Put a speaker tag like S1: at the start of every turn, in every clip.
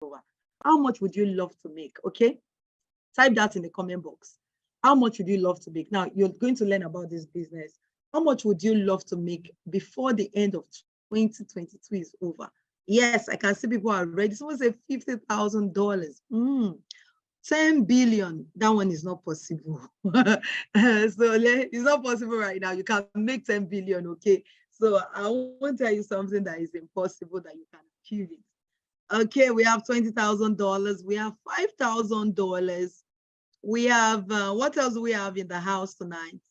S1: over. How much would you love to make? Okay, type that in the comment box. How much would you love to make? Now you're going to learn about this business. How much would you love to make before the end of 2022 is over? Yes, I can see people are ready. Someone say $50,000. 10 billion. That one is not possible. It's not possible right now. You can make 10 billion, okay? So I want to tell you something that is impossible that you can achieve it. Okay, we have $20,000. We have $5,000. We have, what else do we have in the house tonight?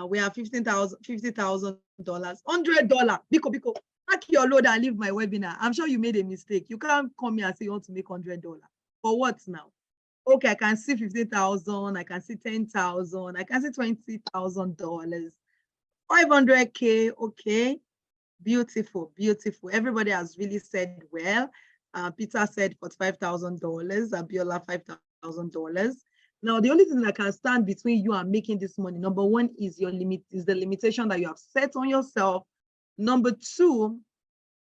S1: We have $50,000, $100. Biko, pack your load and leave my webinar. I'm sure you made a mistake. You can't come here and say you want to make $100. For what now? Okay, I can see 50,000. I can see 10,000. I can see $20,000. 500K. Okay, beautiful, beautiful. Everybody has really said well. Peter said $45,000. Abiola $5,000. Now, the only thing that can stand between you and making this money, number one, is the limitation that you have set on yourself. Number two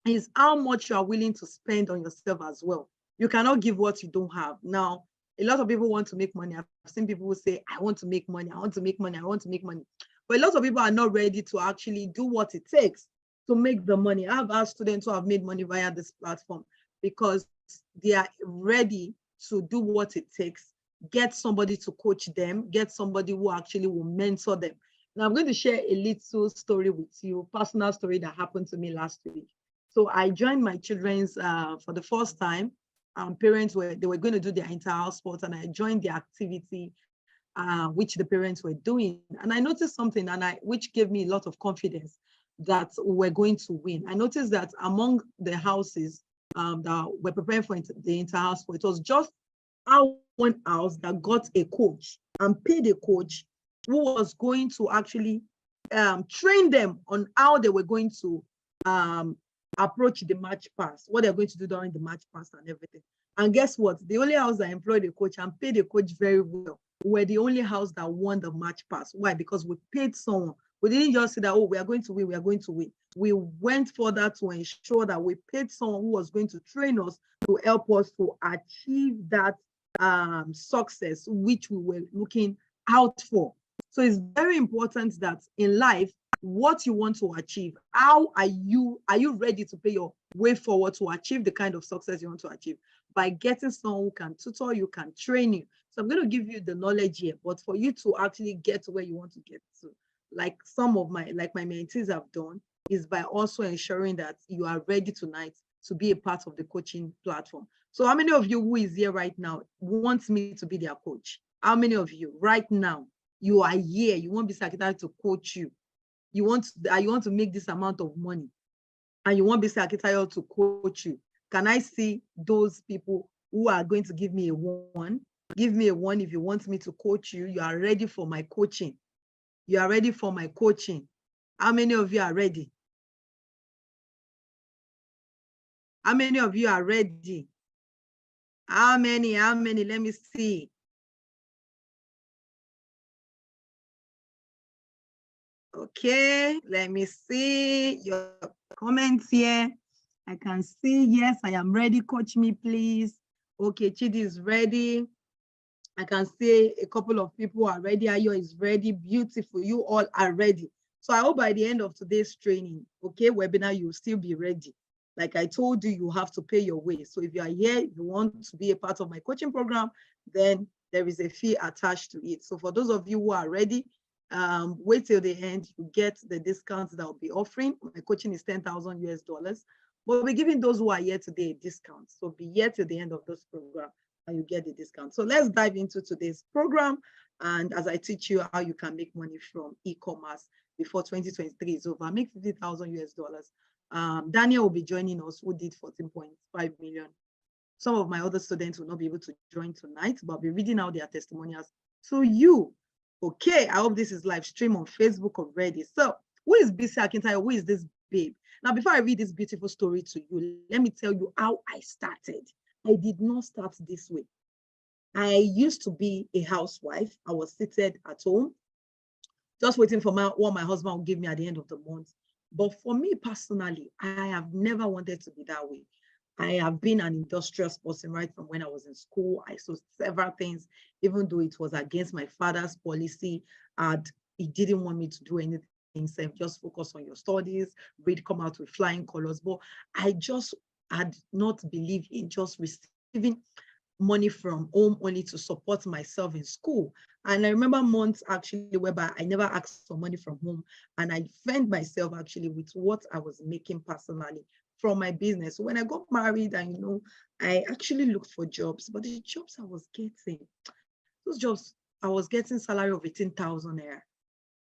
S1: is how much you are willing to spend on yourself as well. You cannot give what you don't have. Now, a lot of people want to make money. I've seen people who say, I want to make money, I want to make money, I want to make money. But a lot of people are not ready to actually do what it takes to make the money. I have asked students who have made money via this platform because they are ready to do what it takes, get somebody to coach them, get somebody who actually will mentor them. Now I'm going to share a little story with you, personal story that happened to me last week. So I joined my children's for the first time. Parents were going to do their inter-house sports, and I joined the activity which the parents were doing. And I noticed something which gave me a lot of confidence that we're going to win. I noticed that among the houses that were preparing for the inter-house sport, it was just one house that got a coach and paid a coach who was going to actually train them on how they were going to approach the match pass, what they're going to do during the match pass and everything. And guess what? The only house that employed a coach and paid a coach very well were the only house that won the match pass. Why? Because we paid someone. We didn't just say that, oh, we are going to win, we are going to win. We went further to ensure that we paid someone who was going to train us to help us to achieve that success which we were looking out for. So it's very important that in life, what you want to achieve, how are you ready to pay your way forward to achieve the kind of success you want to achieve? By getting someone who can tutor you, can train you. So I'm going to give you the knowledge here, but for you to actually get to where you want to get to, like some of my mentees have done, is by also ensuring that you are ready tonight to be a part of the coaching platform. So how many of you who is here right now wants me to be their coach? How many of you right now, you are here, you want Bisa Akitayo to coach you? You want to make this amount of money and you want Bisa Akitayo to coach you? Can I see those people who are going to give me a 1? Give me a 1 if you want me to coach you. You are ready for my coaching. You are ready for my coaching. How many of you are ready? How many of you are ready? How many? Let me see. Okay, let me see your comments here. I can see, yes, I am ready. Coach me, please. Okay, Chidi is ready. I can see a couple of people are ready. Ayo is ready. Beautiful. You all are ready. So I hope by the end of today's training, okay, webinar, you'll still be ready. Like I told you, you have to pay your way. So if you are here, you want to be a part of my coaching program, then there is a fee attached to it. So for those of you who are ready, wait till the end, you get the discounts that I'll be offering. My coaching is $10,000. But we're giving those who are here today a discount. So be here till the end of this program and you get the discount. So let's dive into today's program. And as I teach you how you can make money from e-commerce before 2023 is over, make $50,000. Daniel will be joining us, who did 14.5 million. Some of my other students will not be able to join tonight, but I'll be reading out their testimonials to you. Okay, I hope this is live stream on Facebook already. So who is Bisa Akitayo? Who is this babe? Now, before I read this beautiful story to you, let me tell you how I started. I did not start this way. I used to be a housewife. I was seated at home, just waiting for what my husband would give me at the end of the month. But for me personally, I have never wanted to be that way. I have been an industrious person right from when I was in school. I saw several things, even though it was against my father's policy, and he didn't want me to do anything except just focus on your studies, read, come out with flying colors. But I just had not believed in just receiving money from home only to support myself in school. And I remember months actually whereby I never asked for money from home, and I found myself actually with what I was making personally from my business. So when I got married, and I actually looked for jobs, but the jobs I was getting, those jobs, I was getting salary of 18,000 naira.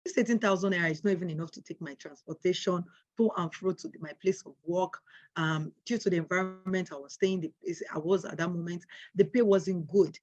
S1: This 18,000 naira is not even enough to take my transportation to and fro to my place of work. Due to the environment I was staying, I was at that moment, the pay wasn't good.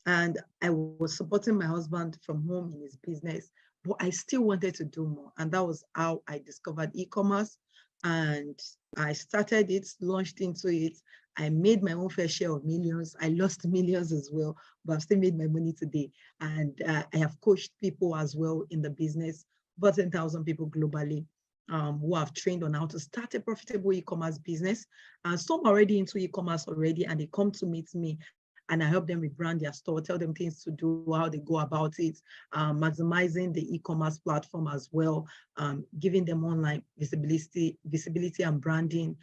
S1: And I was supporting my husband from home in his business, but I still wanted to do more. And that was how I discovered e-commerce. And I started it, launched into it. I made my own fair share of millions. I lost millions as well, but I've still made my money today. And I have coached people as well in the business, about 10,000 people globally, who have trained on how to start a profitable e-commerce business. And some are already into e-commerce already, and they come to meet me, and I help them rebrand their store, tell them things to do, how they go about it, maximizing the e-commerce platform as well, giving them online visibility and branding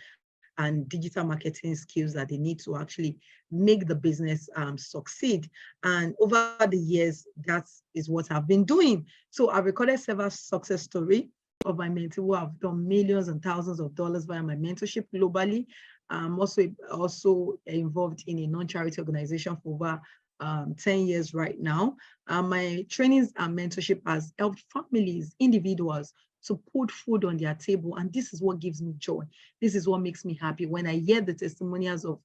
S1: and digital marketing skills that they need to actually make the business succeed. And over the years, that is what I've been doing. So I've recorded several success stories of my mentee who have done millions and thousands of dollars via my mentorship globally. I'm also involved in a non-charity organization for over 10 years right now. My trainings and mentorship has helped families, individuals, to put food on their table. And this is what gives me joy. This is what makes me happy when I hear the testimonials of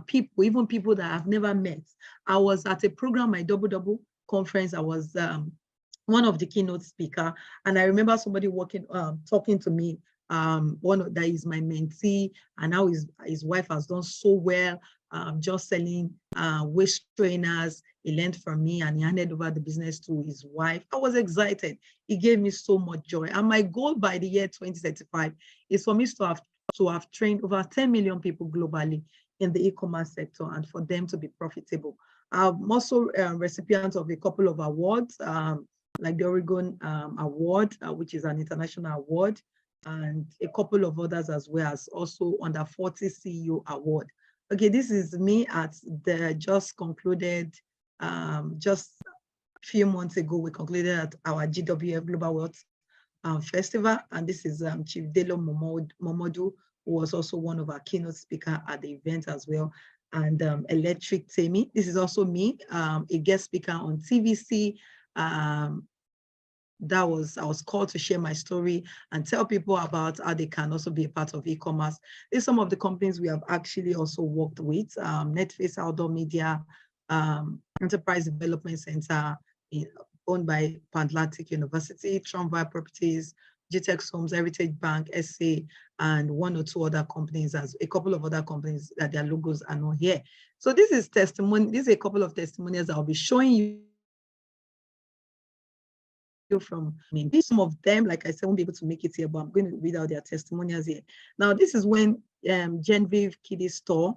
S1: people, even people that I've never met. I was at a program, my Double conference. I was one of the keynote speaker, and I remember somebody talking to me, that is my mentee, and how his wife has done so well, just selling waist trainers. He learned from me and he handed over the business to his wife. I was excited. It gave me so much joy. And my goal by the year 2035 is for me to have trained over 10 million people globally in the e-commerce sector, and for them to be profitable. I'm also a recipient of a couple of awards, like the Oregon Award, which is an international award, and a couple of others, as well as also under 40 CEO Award. Okay, this is me at the just concluded, just a few months ago, we concluded at our GWF Global Wealth Festival, and this is Chief Delo Momodu, who was also one of our keynote speakers at the event as well, and Electric Temi. This is also me, a guest speaker on TVC. I was called to share my story and tell people about how they can also be a part of e-commerce. These are some of the companies we have actually also worked with: Netface Outdoor Media, Enterprise Development Center, owned by Pan-Atlantic University, Trumville Properties, GTEX Homes, Heritage Bank, SA, and one or two other companies, as a couple of other companies that their logos are not here. So this is testimony. This is a couple of testimonials I'll be showing you from. Some of them, like I said, won't be able to make it here, but I'm going to read out their testimonials here. Now, this is when Genevieve Kiddie Store,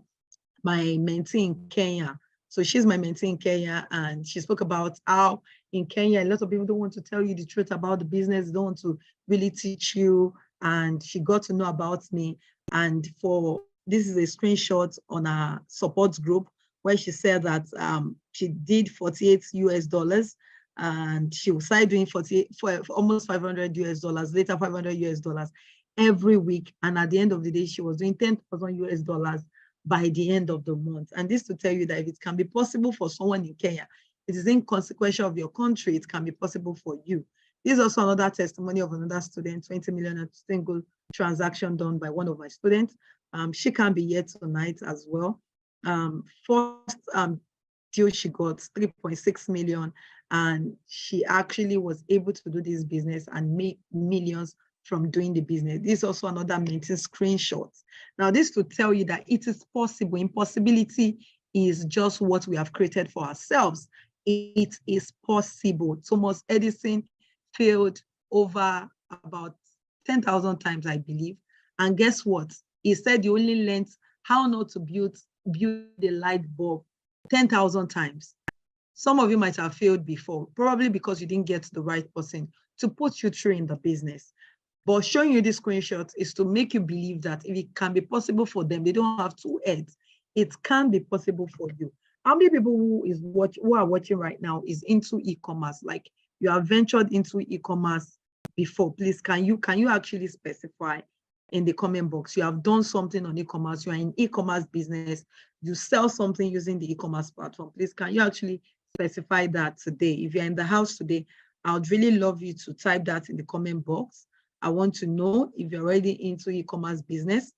S1: my mentee in Kenya. So she's my mentee in Kenya, and she spoke about how in Kenya, a lot of people don't want to tell you the truth about the business, they don't want to really teach you. And she got to know about me. And this is a screenshot on our support group where she said that she did $48, and she was started doing for almost $500, later $500 every week. And at the end of the day, she was doing $10,000 by the end of the month. And this to tell you that if it can be possible for someone in Kenya, it is inconsequential of your country, it can be possible for you. This is also another testimony of another student, 20 million at single transaction done by one of my students. She can be here tonight as well. First deal she got 3.6 million, and she actually was able to do this business and make millions from doing the business. This is also another mentee screenshot. Now, this to tell you that it is possible. Impossibility is just what we have created for ourselves. It is possible. Thomas Edison failed over about 10,000 times, I believe. And guess what? He said he only learned how not to build a light bulb 10,000 times. Some of you might have failed before, probably because you didn't get the right person to put you through in the business. But showing you this screenshot is to make you believe that if it can be possible for them, they don't have two heads. It can be possible for you. How many people who are watching right now is into e-commerce? Like you have ventured into e-commerce before? Please, can you actually specify in the comment box? You have done something on e-commerce, you are in e-commerce business, you sell something using the e-commerce platform. Please, can you actually specify that today? If you're in the house today, I would really love you to type that in the comment box. I want to know if you're already into e-commerce business.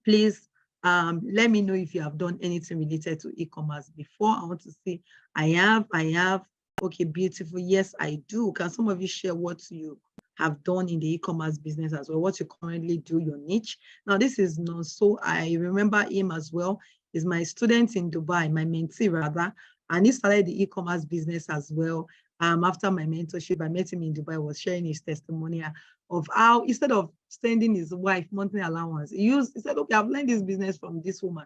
S1: Please let me know if you have done anything related to e-commerce before. I want to see. I have. Okay, beautiful. Yes, I do. Can some of you share what you have done in the e-commerce business as well, what you currently do, your niche? Now, this is so I remember him as well. He's my student in Dubai, my mentee rather, and he started the e-commerce business as well. After my mentorship, I met him in Dubai, was sharing his testimonial of how instead of sending his wife monthly allowance, he said, okay, I've learned this business from this woman.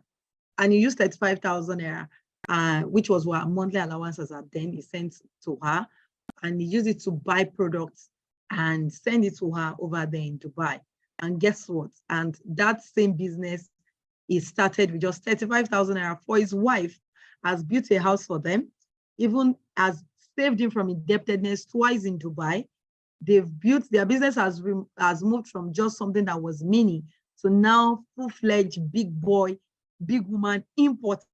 S1: And he used 35,000 naira, which was what monthly allowances at then he sent to her. And he used it to buy products and send it to her over there in Dubai. And guess what? And that same business he started with just 35,000 naira for his wife, has built a house for them, even has saved him from indebtedness twice in Dubai. They've built, their business has moved from just something that was mini to now full-fledged big boy, big woman importer.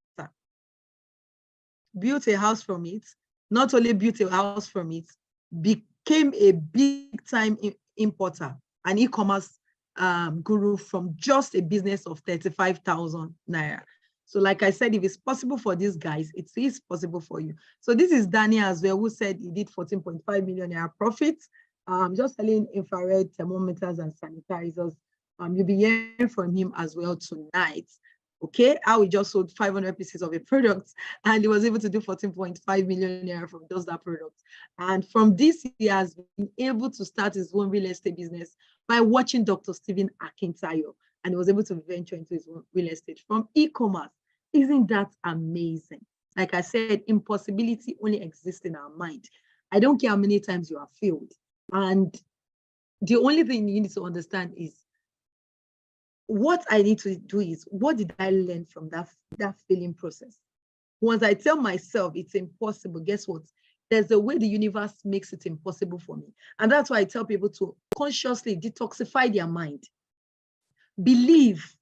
S1: Built a house from it, not only built a house from it, became a big-time importer, an e-commerce guru from just a business of 35,000 naira. So like I said, if it's possible for these guys, it is possible for you. So this is Danny as well, who said he did 14.5 million naira profit, just selling infrared thermometers and sanitizers. You'll be hearing from him as well tonight. Okay, how he just sold 500 pieces of a product and he was able to do 14.5 million naira from just that product. And from this, he has been able to start his own real estate business by watching Dr. Stephen Akintayo, and he was able to venture into his own real estate from e-commerce. Isn't that amazing? Like I said, impossibility only exists in our mind. I don't care how many times you have failed. And the only thing you need to understand is what I need to do is, what did I learn from that failing process? Once I tell myself it's impossible, guess what? There's a way the universe makes it impossible for me. And that's why I tell people to consciously detoxify their mind. Believe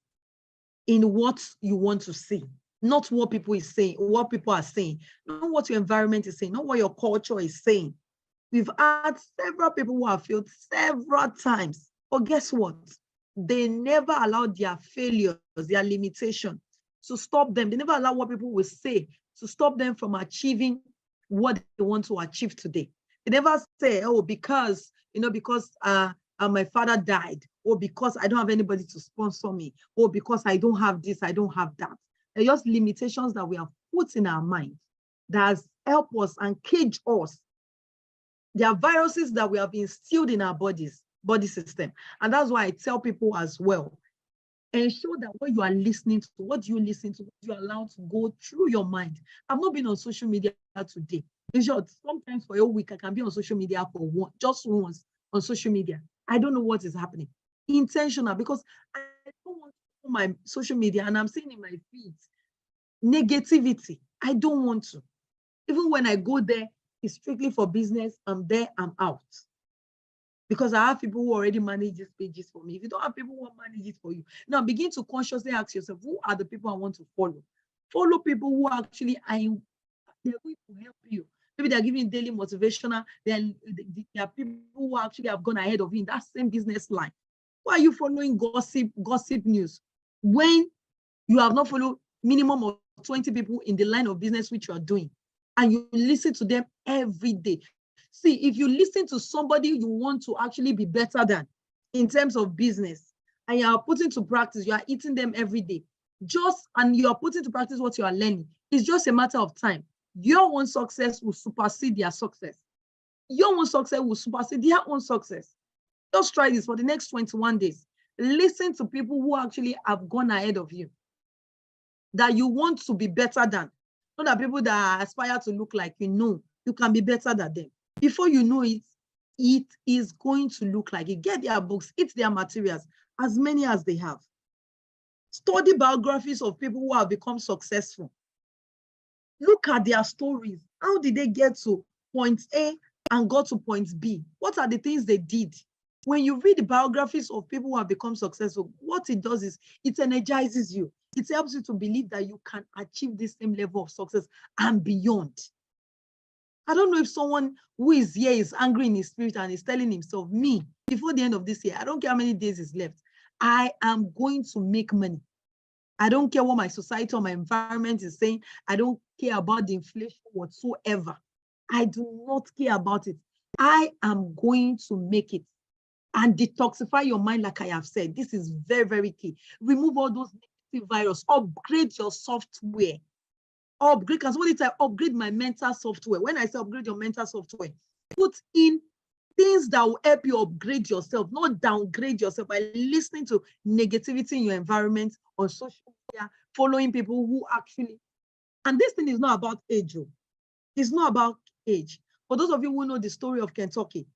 S1: in what you want to see, not what people are saying, not what your environment is saying, not what your culture is saying. We've had several people who have failed several times, but guess what? They never allowed their failures, their limitation to stop them. They never allow what people will say to stop them from achieving what they want to achieve today. They never say, oh, because my father died, or because I don't have anybody to sponsor me, or because I don't have this, I don't have that. They're just limitations that we have put in our mind that has helped us and cage us. There are viruses that we have instilled in our body system. And that's why I tell people as well, ensure that what you are listening to, what you listen to, what you allow to go through your mind. I've not been on social media today. In short, sometimes for a week, I can be on social media for just once on social media. I don't know what is happening. Intentional, because I don't want to my social media and I'm seeing in my feeds negativity. I don't want to. Even when I go there, it's strictly for business. I'm there, I'm out. Because I have people who already manage these pages for me. If you don't have people who manage it for you, now begin to consciously ask yourself, who are the people I want to follow? Follow people who actually they're going to help you. Maybe they're giving daily motivational. There are people who actually have gone ahead of you in that same business line. Why are you following gossip news when you have not followed minimum of 20 people in the line of business which you are doing, and you listen to them every day? See, if you listen to somebody you want to actually be better than in terms of business, and you are putting to practice, you are eating them every day, and you are putting to practice what you are learning, it's just a matter of time. Your own success will supersede their success. Your own success will supersede their own success. Just try this for the next 21 days. Listen to people who actually have gone ahead of you. that you want to be better than. Not that people that aspire to look like you know, you can be better than them. Before you know it, it is going to look like it. Get their books, eat their materials, as many as they have. Study biographies of people who have become successful. Look at their stories. How did they get to point A and go to point B? What are the things they did? When you read the biographies of people who have become successful, what it does is it energizes you. It helps you to believe that you can achieve this same level of success and beyond. I don't know if someone who is here is angry in his spirit and is telling himself, me, before the end of this year, I don't care how many days is left, I am going to make money. I don't care what my society or my environment is saying. I don't care about the inflation whatsoever. I do not care about it. I am going to make it. And detoxify your mind, like I have said. This is very, very key. Remove all those negative viruses. Upgrade your software. Upgrade, can somebody say, upgrade my mental software? When I say upgrade your mental software, put in things that will help you upgrade yourself, not downgrade yourself by listening to negativity in your environment, on social media, following people who actually, and this thing is not about age. It's not about age. For those of you who know the story of Kentucky,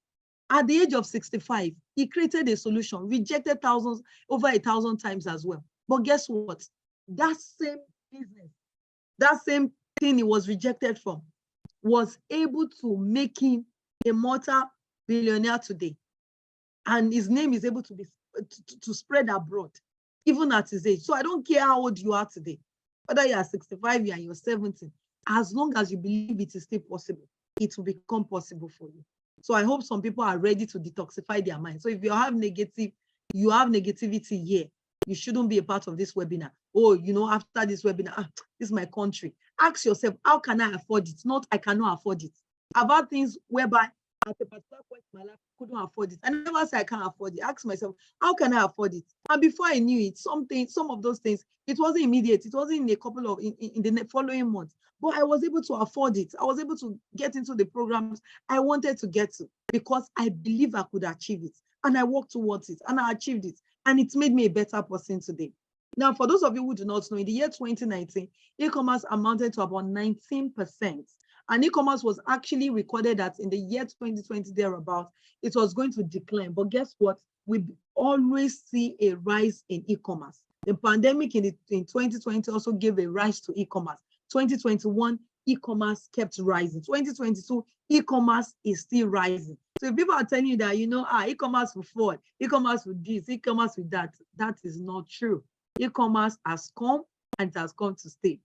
S1: at the age of 65, he created a solution, rejected over 1,000 times as well. But guess what? That same business, that same thing he was rejected from, was able to make him a multi-billionaire today. And his name is able to be to spread abroad, even at his age. So I don't care how old you are today, whether you are 65, you're 70, as long as you believe it is still possible, it will become possible for you. So I hope some people are ready to detoxify their mind. So if you have negativity here, you shouldn't be a part of this webinar. Oh, after this webinar, this is my country. Ask yourself, how can I afford it? Not, I cannot afford it. I've had things whereby at a particular point in my life, I couldn't afford it. I never say I can't afford it. Ask myself, how can I afford it? And before I knew it, some of those things, it wasn't immediate. It wasn't in a couple of, in the following months. But I was able to afford it. I was able to get into the programs I wanted to get to because I believe I could achieve it. And I worked towards it and I achieved it. And it made me a better person today. Now, for those of you who do not know, in the year 2019, e-commerce amounted to about 19%. And e-commerce was actually recorded that in the year 2020 thereabout, it was going to decline. But guess what? We always see a rise in e-commerce. The pandemic in 2020 also gave a rise to e-commerce. 2021, e-commerce kept rising. 2022, e-commerce is still rising. So if people are telling you that, e-commerce will fall, e-commerce will this, e-commerce with that, that is not true. E-commerce has come and it has come to stay.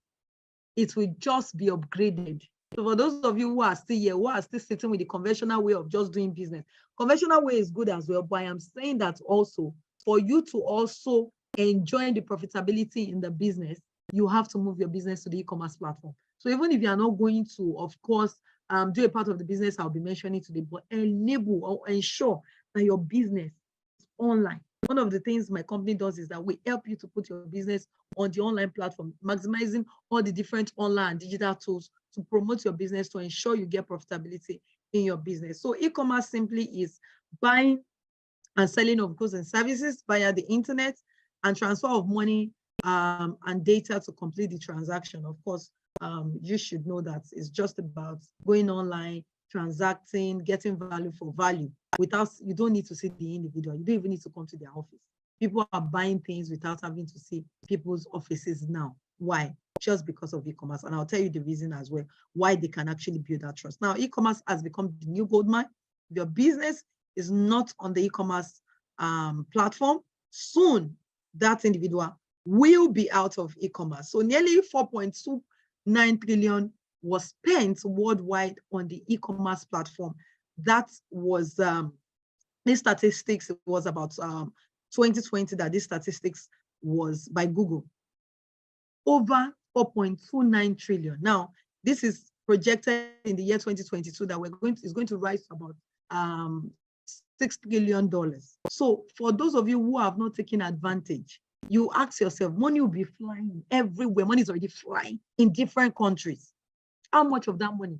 S1: It will just be upgraded. So for those of you who are still here, who are still sitting with the conventional way of just doing business, conventional way is good as well, but I am saying that also for you to also enjoy the profitability in the business, you have to move your business to the e-commerce platform. So even if you are not going to, of course, do a part of the business I'll be mentioning today, but enable or ensure that your business is online. One of the things my company does is that we help you to put your business on the online platform, maximizing all the different online and digital tools to promote your business, to ensure you get profitability in your business. So e-commerce simply is buying and selling of goods and services via the internet and transfer of money and data to complete the transaction. Of course, you should know that it's just about going online, transacting, getting value for value. You don't need to see the individual. You don't even need to come to their office. People are buying things without having to see people's offices now. Why? Just because of e-commerce. And I'll tell you the reason as well, why they can actually build that trust. Now, e-commerce has become the new gold mine. If your business is not on the e-commerce platform, soon that individual will be out of e-commerce. So nearly 4.29 trillion was spent worldwide on the e-commerce platform. That was these statistics. It was about 2020 that these statistics was by Google. Over 4.29 trillion. Now, this is projected in the year 2022 that it's going to rise to about $6 trillion. So for those of you who have not taken advantage, you ask yourself, money will be flying everywhere. Money is already flying in different countries. How much of that money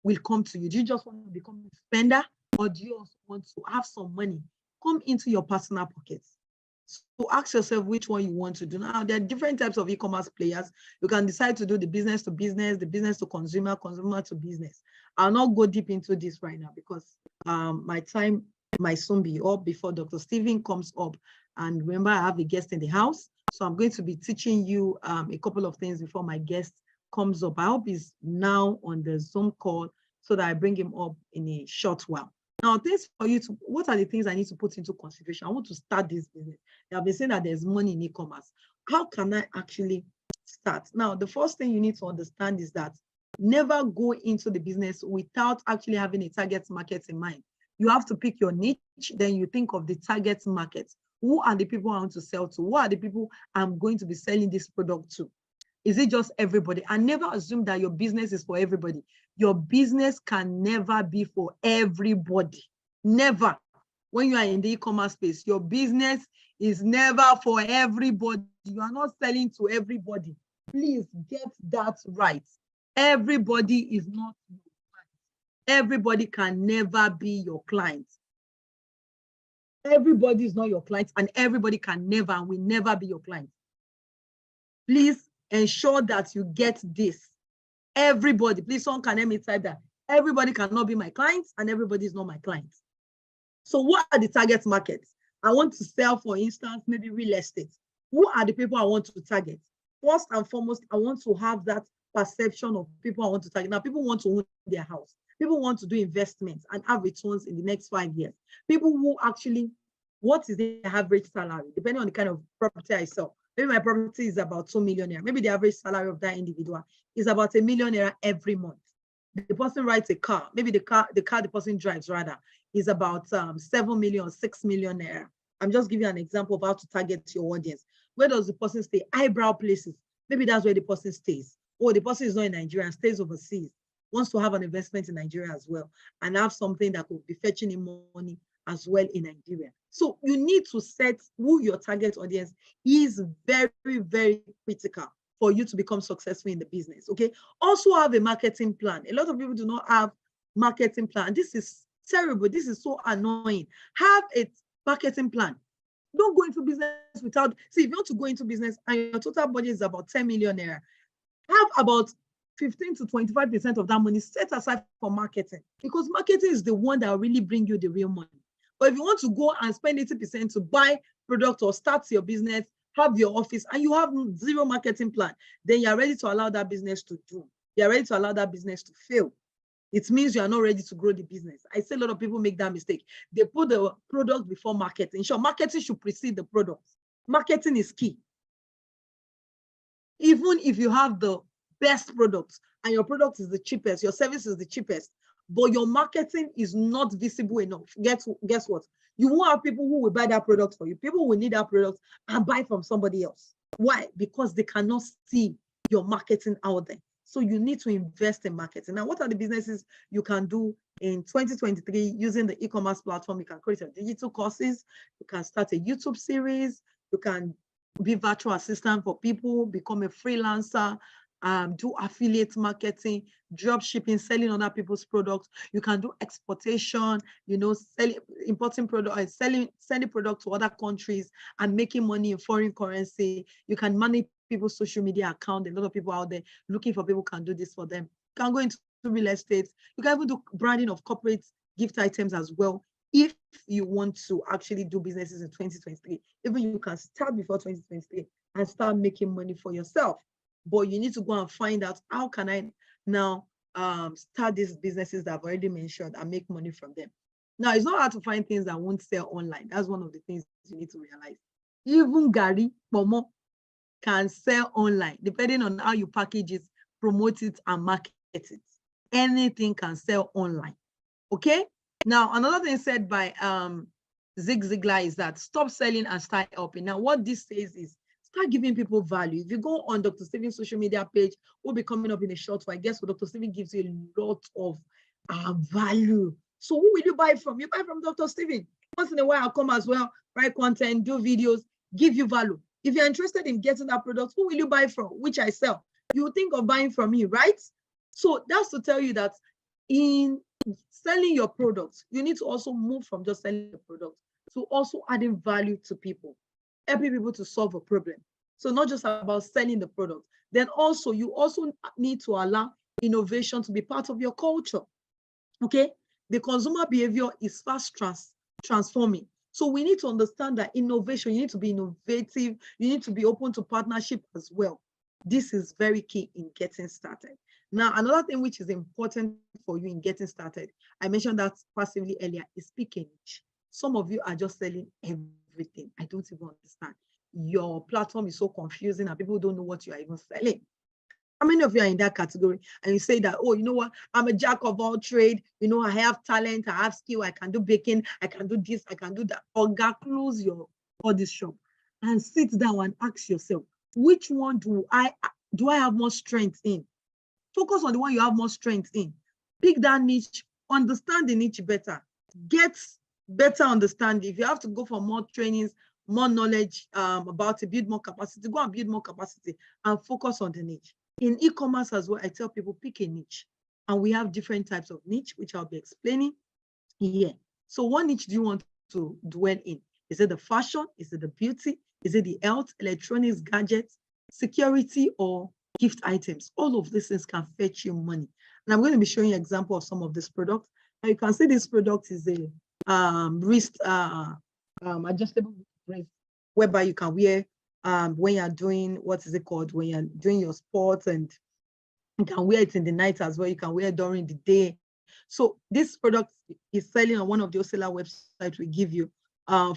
S1: will come to you? Do you just want to become a spender, or do you also want to have some money come into your personal pockets? So ask yourself which one you want to do. Now, there are different types of e-commerce players. You can decide to do the business to business, the business to consumer, consumer to business. I'll not go deep into this right now because my time might soon be up before Dr. Stephen comes up. And remember, I have a guest in the house. So I'm going to be teaching you a couple of things before my guest comes up. I hope he's now on the Zoom call so that I bring him up in a short while. Now, things for you to, what are the things I need to put into consideration? I want to start this business. I've been saying that there's money in e-commerce. How can I actually start? Now, the first thing you need to understand is that never go into the business without actually having a target market in mind. You have to pick your niche, then you think of the target market. Who are the people I want to sell to? Who are the people I'm going to be selling this product to? Is it just everybody? And never assume that your business is for everybody. Your business can never be for everybody. Never. When you are in the e-commerce space, your business is never for everybody. You are not selling to everybody. Please get that right. Everybody is not your client. Everybody can never be your client. Everybody is not your client, and everybody can never and will never be your client. Please ensure that you get this. Everybody, please, someone can help me type that. Everybody cannot be my client, and everybody is not my client. So what are the target markets? I want to sell, for instance, maybe real estate. Who are the people I want to target? First and foremost, I want to have that perception of people I want to target. Now, people want to own their house. People want to do investments and have returns in the next 5 years. People who actually, what is the average salary? Depending on the kind of property I sell. Maybe my property is about 2 million naira. Maybe the average salary of that individual is about 1 million naira every month. The person rides a car. Maybe the car the person drives rather is about 7 million, 6 million naira. I'm just giving you an example of how to target your audience. Where does the person stay? Eyebrow places. Maybe that's where the person stays. Or the person is not in Nigeria and stays overseas, wants to have an investment in Nigeria as well, and have something that will be fetching him money as well in Nigeria. So you need to set who your target audience is. Very, very critical for you to become successful in the business, okay? Also have a marketing plan. A lot of people do not have marketing plan. This is terrible. This is so annoying. Have a marketing plan. Don't go into business without, see, if you want to go into business and your total budget is about 10 million naira, have about 15 to 25% of that money set aside for marketing, because marketing is the one that will really bring you the real money. But if you want to go and spend 80% to buy product or start your business, have your office, and you have zero marketing plan, then you're ready to allow that business to do. You're ready to allow that business to fail. It means you are not ready to grow the business. I see a lot of people make that mistake. They put the product before marketing. Sure, marketing should precede the product. Marketing is key. Even if you have the best product and your product is the cheapest, your service is the cheapest, but your marketing is not visible enough, guess what? You won't have people who will buy that product for you. People will need that product and buy from somebody else. Why? Because they cannot see your marketing out there. So you need to invest in marketing. Now, what are the businesses you can do in 2023 using the e-commerce platform? You can create your digital courses. You can start a YouTube series. You can be virtual assistant for people, become a freelancer, do affiliate marketing, drop shipping, selling other people's products. You can do exportation, importing product, sending product to other countries and making money in foreign currency. You can manage people's social media account. A lot of people out there looking for people who can do this for them. You can go into real estate. You can even do branding of corporate gift items as well. If you want to actually do businesses in 2023, even you can start before 2023 and start making money for yourself. But you need to go and find out, how can I now start these businesses that I've already mentioned and make money from them. Now, it's not hard to find things that won't sell online. That's one of the things you need to realize. Even Gary, Momo can sell online, depending on how you package it, promote it, and market it. Anything can sell online, okay? Now, another thing said by Zig Ziglar is that stop selling and start helping. Now, what this says is start giving people value. If you go on Dr. Stephen's social media page, we'll be coming up in a short while. Guess what? Dr. Stephen gives you a lot of value. So who will you buy from? You buy from Dr. Stephen. Once in a while, I'll come as well, write content, do videos, give you value. If you're interested in getting that product, who will you buy from? Which I sell. You think of buying from me, right? So that's to tell you that in selling your products, you need to also move from just selling the product to also adding value to people. helping people to solve a problem. So not just about selling the product. Then also, you also need to allow innovation to be part of your culture. Okay? The consumer behavior is fast transforming. So we need to understand that innovation, you need to be innovative, you need to be open to partnership as well. This is very key in getting started. Now, another thing which is important for you in getting started, I mentioned that passively earlier, is pick a niche. Some of you are just selling everything. I don't even understand. Your platform is so confusing and people don't know what you are even selling. How many of you are in that category and you say that, oh, you know what, I'm a jack of all trade, you know, I have talent, I have skill, I can do baking, I can do this, I can do that. Or close your this shop and sit down and ask yourself, which one do I have more strength in? Focus on the one you have more strength in. Pick that niche, understand the niche better, get better understanding. If you have to go for more trainings, more knowledge about it, build more capacity, go and build more capacity and focus on the niche. In e-commerce as well, I tell people, pick a niche. And we have different types of niche, which I'll be explaining here. So what niche do you want to dwell in? Is it the fashion? Is it the beauty? Is it the health, electronics, gadgets, security, or gift items? All of these things can fetch you money. And I'm going to be showing you an example of some of these products. Now you can see this product is a wrist adjustable wrist, whereby you can wear when you're doing, what is it called? When you're doing your sports, and you can wear it in the night as well. You can wear it during the day. So this product is selling on one of the wholesaler websites we give you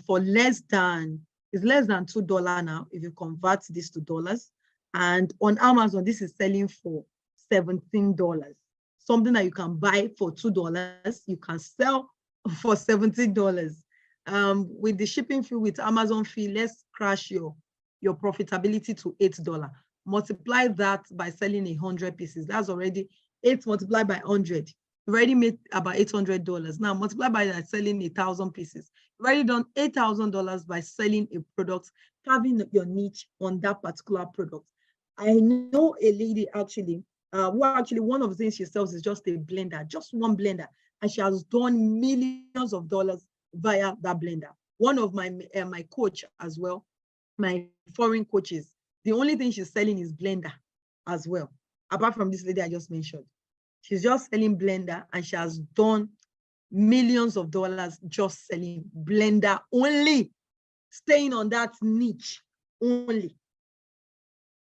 S1: for less than $2 now if you convert this to dollars. And on Amazon, this is selling for $17. Something that you can buy for $2, you can sell for $17. With the shipping fee, with Amazon fee, let's crash your profitability to $8. Multiply that by selling 100 pieces. That's already 8 multiplied by 100. You've already made about $800. Now multiply by that, selling 1,000 pieces. You've already done $8,000 by selling a product, having your niche on that particular product. I know a lady actually, one of the things she sells is just a blender, just one blender, and she has done millions of dollars via that blender. One of my coach as well, my foreign coaches, the only thing she's selling is blender as well. Apart from this lady I just mentioned, she's just selling blender, and she has done millions of dollars just selling blender only, staying on that niche only.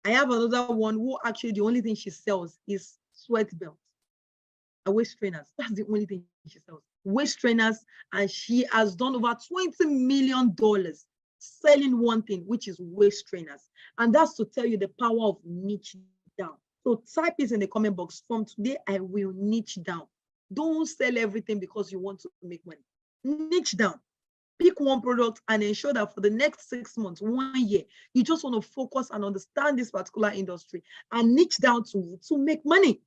S1: I have another one who actually the only thing she sells is sweat belts and waist trainers. That's the only thing she sells, waist trainers, and she has done over $20 million selling one thing, which is waist trainers. And that's to tell you the power of niche down. So type it in the comment box. From today, I will niche down. Don't sell everything because you want to make money. Niche down. Pick one product and ensure that for the next 6 months, 1 year, you just want to focus and understand this particular industry and niche down to make money.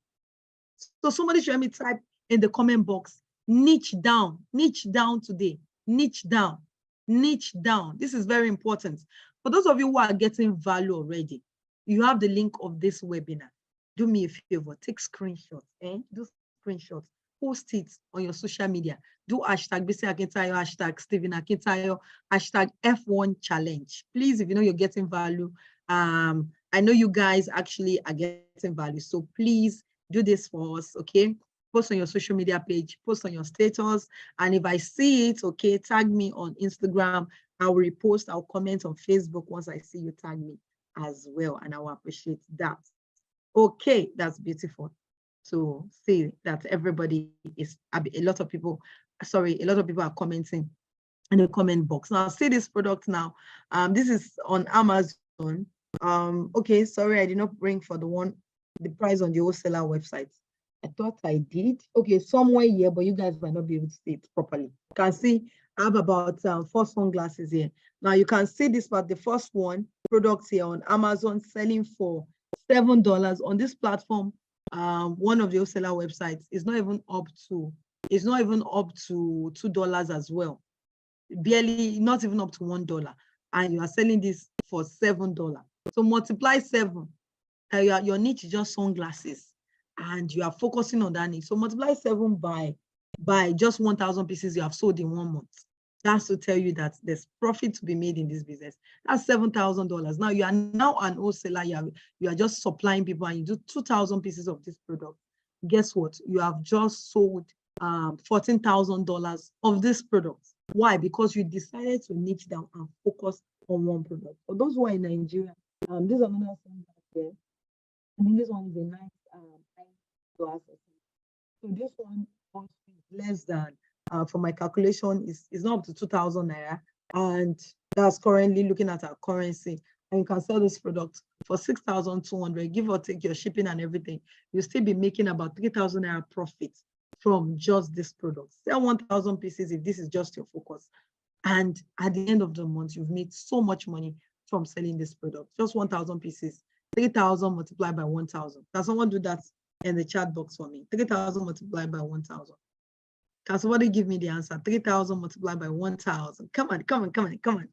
S1: So somebody should help me type in the comment box, niche down today, niche down. Niche down. This is very important. For those of you who are getting value already, you have the link of this webinar. Do me a favor, take screenshots, do screenshots, post it on your social media. Do hashtag Bisi Akintayo, hashtag Stephen Akintayo, hashtag F1 challenge. Please, if you know you're getting value, I know you guys actually are getting value. So please do this for us, okay? Post on your social media page, post on your status. And if I see it, okay, tag me on Instagram. I'll repost, I'll comment on Facebook once I see you tag me as well. And I will appreciate that. Okay, that's beautiful to see that everybody is, a lot of people are commenting in the comment box. Now, see this product now. This is on Amazon. Okay, sorry, I did not bring for the price on the wholesaler website. I thought I did. Okay, somewhere here, but you guys might not be able to see it properly. You can see I have about 4 sunglasses here. Now you can see this part, the first one, products here on Amazon selling for $7 on this platform. One of the wholesaler websites is not even up to $2 as well. Barely, not even up to $1. And you are selling this for $7. So multiply 7. Your niche is just sunglasses, and you are focusing on that niche. So multiply 7 by just 1,000 pieces you have sold in 1 month. That's to tell you that there's profit to be made in this business. That's $7,000. Now you are now an wholesaler. You are just supplying people, and you do 2,000 pieces of this product. Guess what? You have just sold $14,000 of this product. Why? Because you decided to niche down and focus on one product. For those who are in Nigeria, this is another thing there. I mean, this one is a nice glass. So this one is less than, for my calculation, is not up to 2,000 naira, and that's currently looking at our currency. And you can sell this product for 6,200, give or take your shipping and everything. You'll still be making about 3,000 naira profit from just this product. Sell 1,000 pieces if this is just your focus. And at the end of the month, you've made so much money from selling this product. Just 1,000 pieces, 3,000 multiplied by 1,000. Can someone do that in the chat box for me? 3,000 multiplied by 1,000. Can somebody give me the answer? 3,000 multiplied by 1,000. Come on, come on, come on, come on.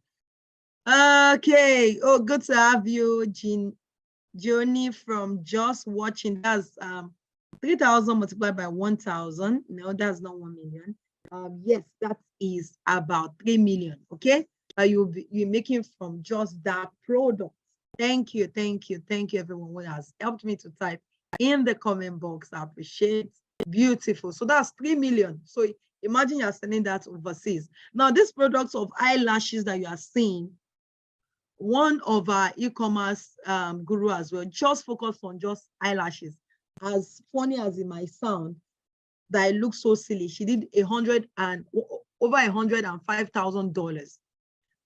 S1: Okay. Oh, good to have you, Johnny from Just Watching. That's 3,000 multiplied by 1,000. No, that's not 1 million. Yes, that is about 3 million. Okay, you're making from just that product. Thank you, thank you, thank you, everyone who has helped me to type in the comment box. I appreciate. Beautiful. So that's 3 million. So imagine you're selling that overseas. Now, these products of eyelashes that you are seeing, one of our e-commerce guru as well just focused on just eyelashes. As funny as it might sound, that it looks so silly, she did over $105,000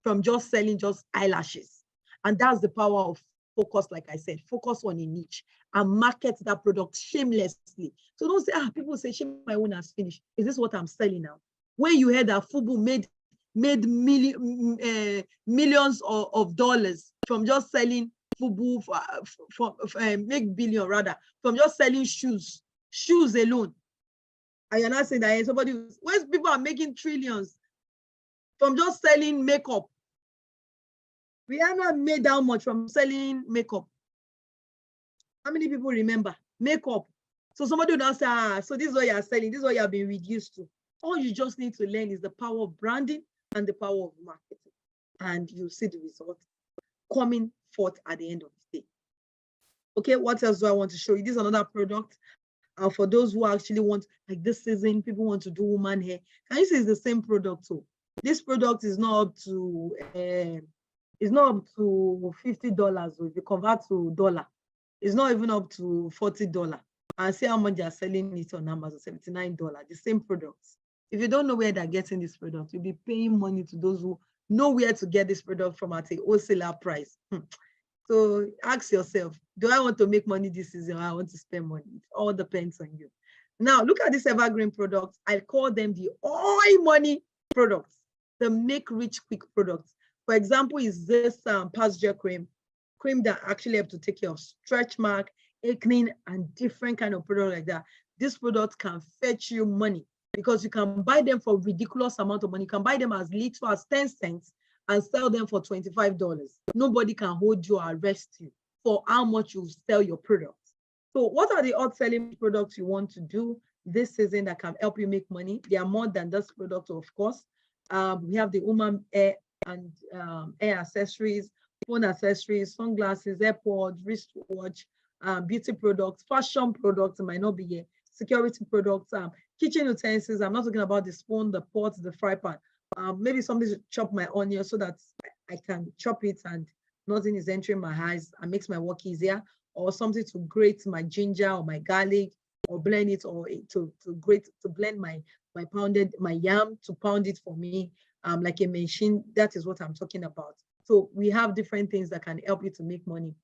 S1: from just selling just eyelashes. And that's the power of focus. Like I said, focus on a niche and market that product shamelessly. So don't say, people say, shame, my own has finished. Is this what I'm selling now? When you heard that Fubu made millions of dollars from just selling Fubu, make billion rather, from just selling shoes alone. And you're not saying that somebody, where's people are making trillions from just selling makeup? Rihanna made that much from selling makeup. How many people remember makeup? So somebody would now say, so this is what you're selling, this is what you have been reduced to. All you just need to learn is the power of branding and the power of marketing. And you'll see the result coming forth at the end of the day. Okay, what else do I want to show you? This is another product. For those who actually want, like this season, people want to do woman hair. Can you see it's the same product too? This product is not up to $50 if you convert to dollar. It's not even up to $40. And see how much they're selling it on Amazon, $79. The same products. If you don't know where they're getting this product, you'll be paying money to those who know where to get this product from at a wholesaler price. So ask yourself, do I want to make money this season or I want to spend money? It all depends on you. Now, look at these evergreen products. I call them the oil money products, the make rich quick products. For example, is this pasture cream that actually helps to take care of stretch mark, acne, and different kind of product like that. This product can fetch you money because you can buy them for ridiculous amount of money. You can buy them as little as 10 cents and sell them for $25. Nobody can hold you or arrest you for how much you sell your products. So what are the odd selling products you want to do this season that can help you make money? They are more than this product, of course. We have the woman hair and hair accessories, phone accessories, sunglasses, AirPods, wristwatch, beauty products, fashion products, it might not be here, security products, kitchen utensils. I'm not talking about the spoon, the pot, the fry pan. Maybe somebody should chop my onion so that I can chop it and nothing is entering my eyes and makes my work easier, or something to grate my ginger or my garlic, or blend it, or to blend my yam, to pound it for me, like a machine. That is what I'm talking about. So we have different things that can help you to make money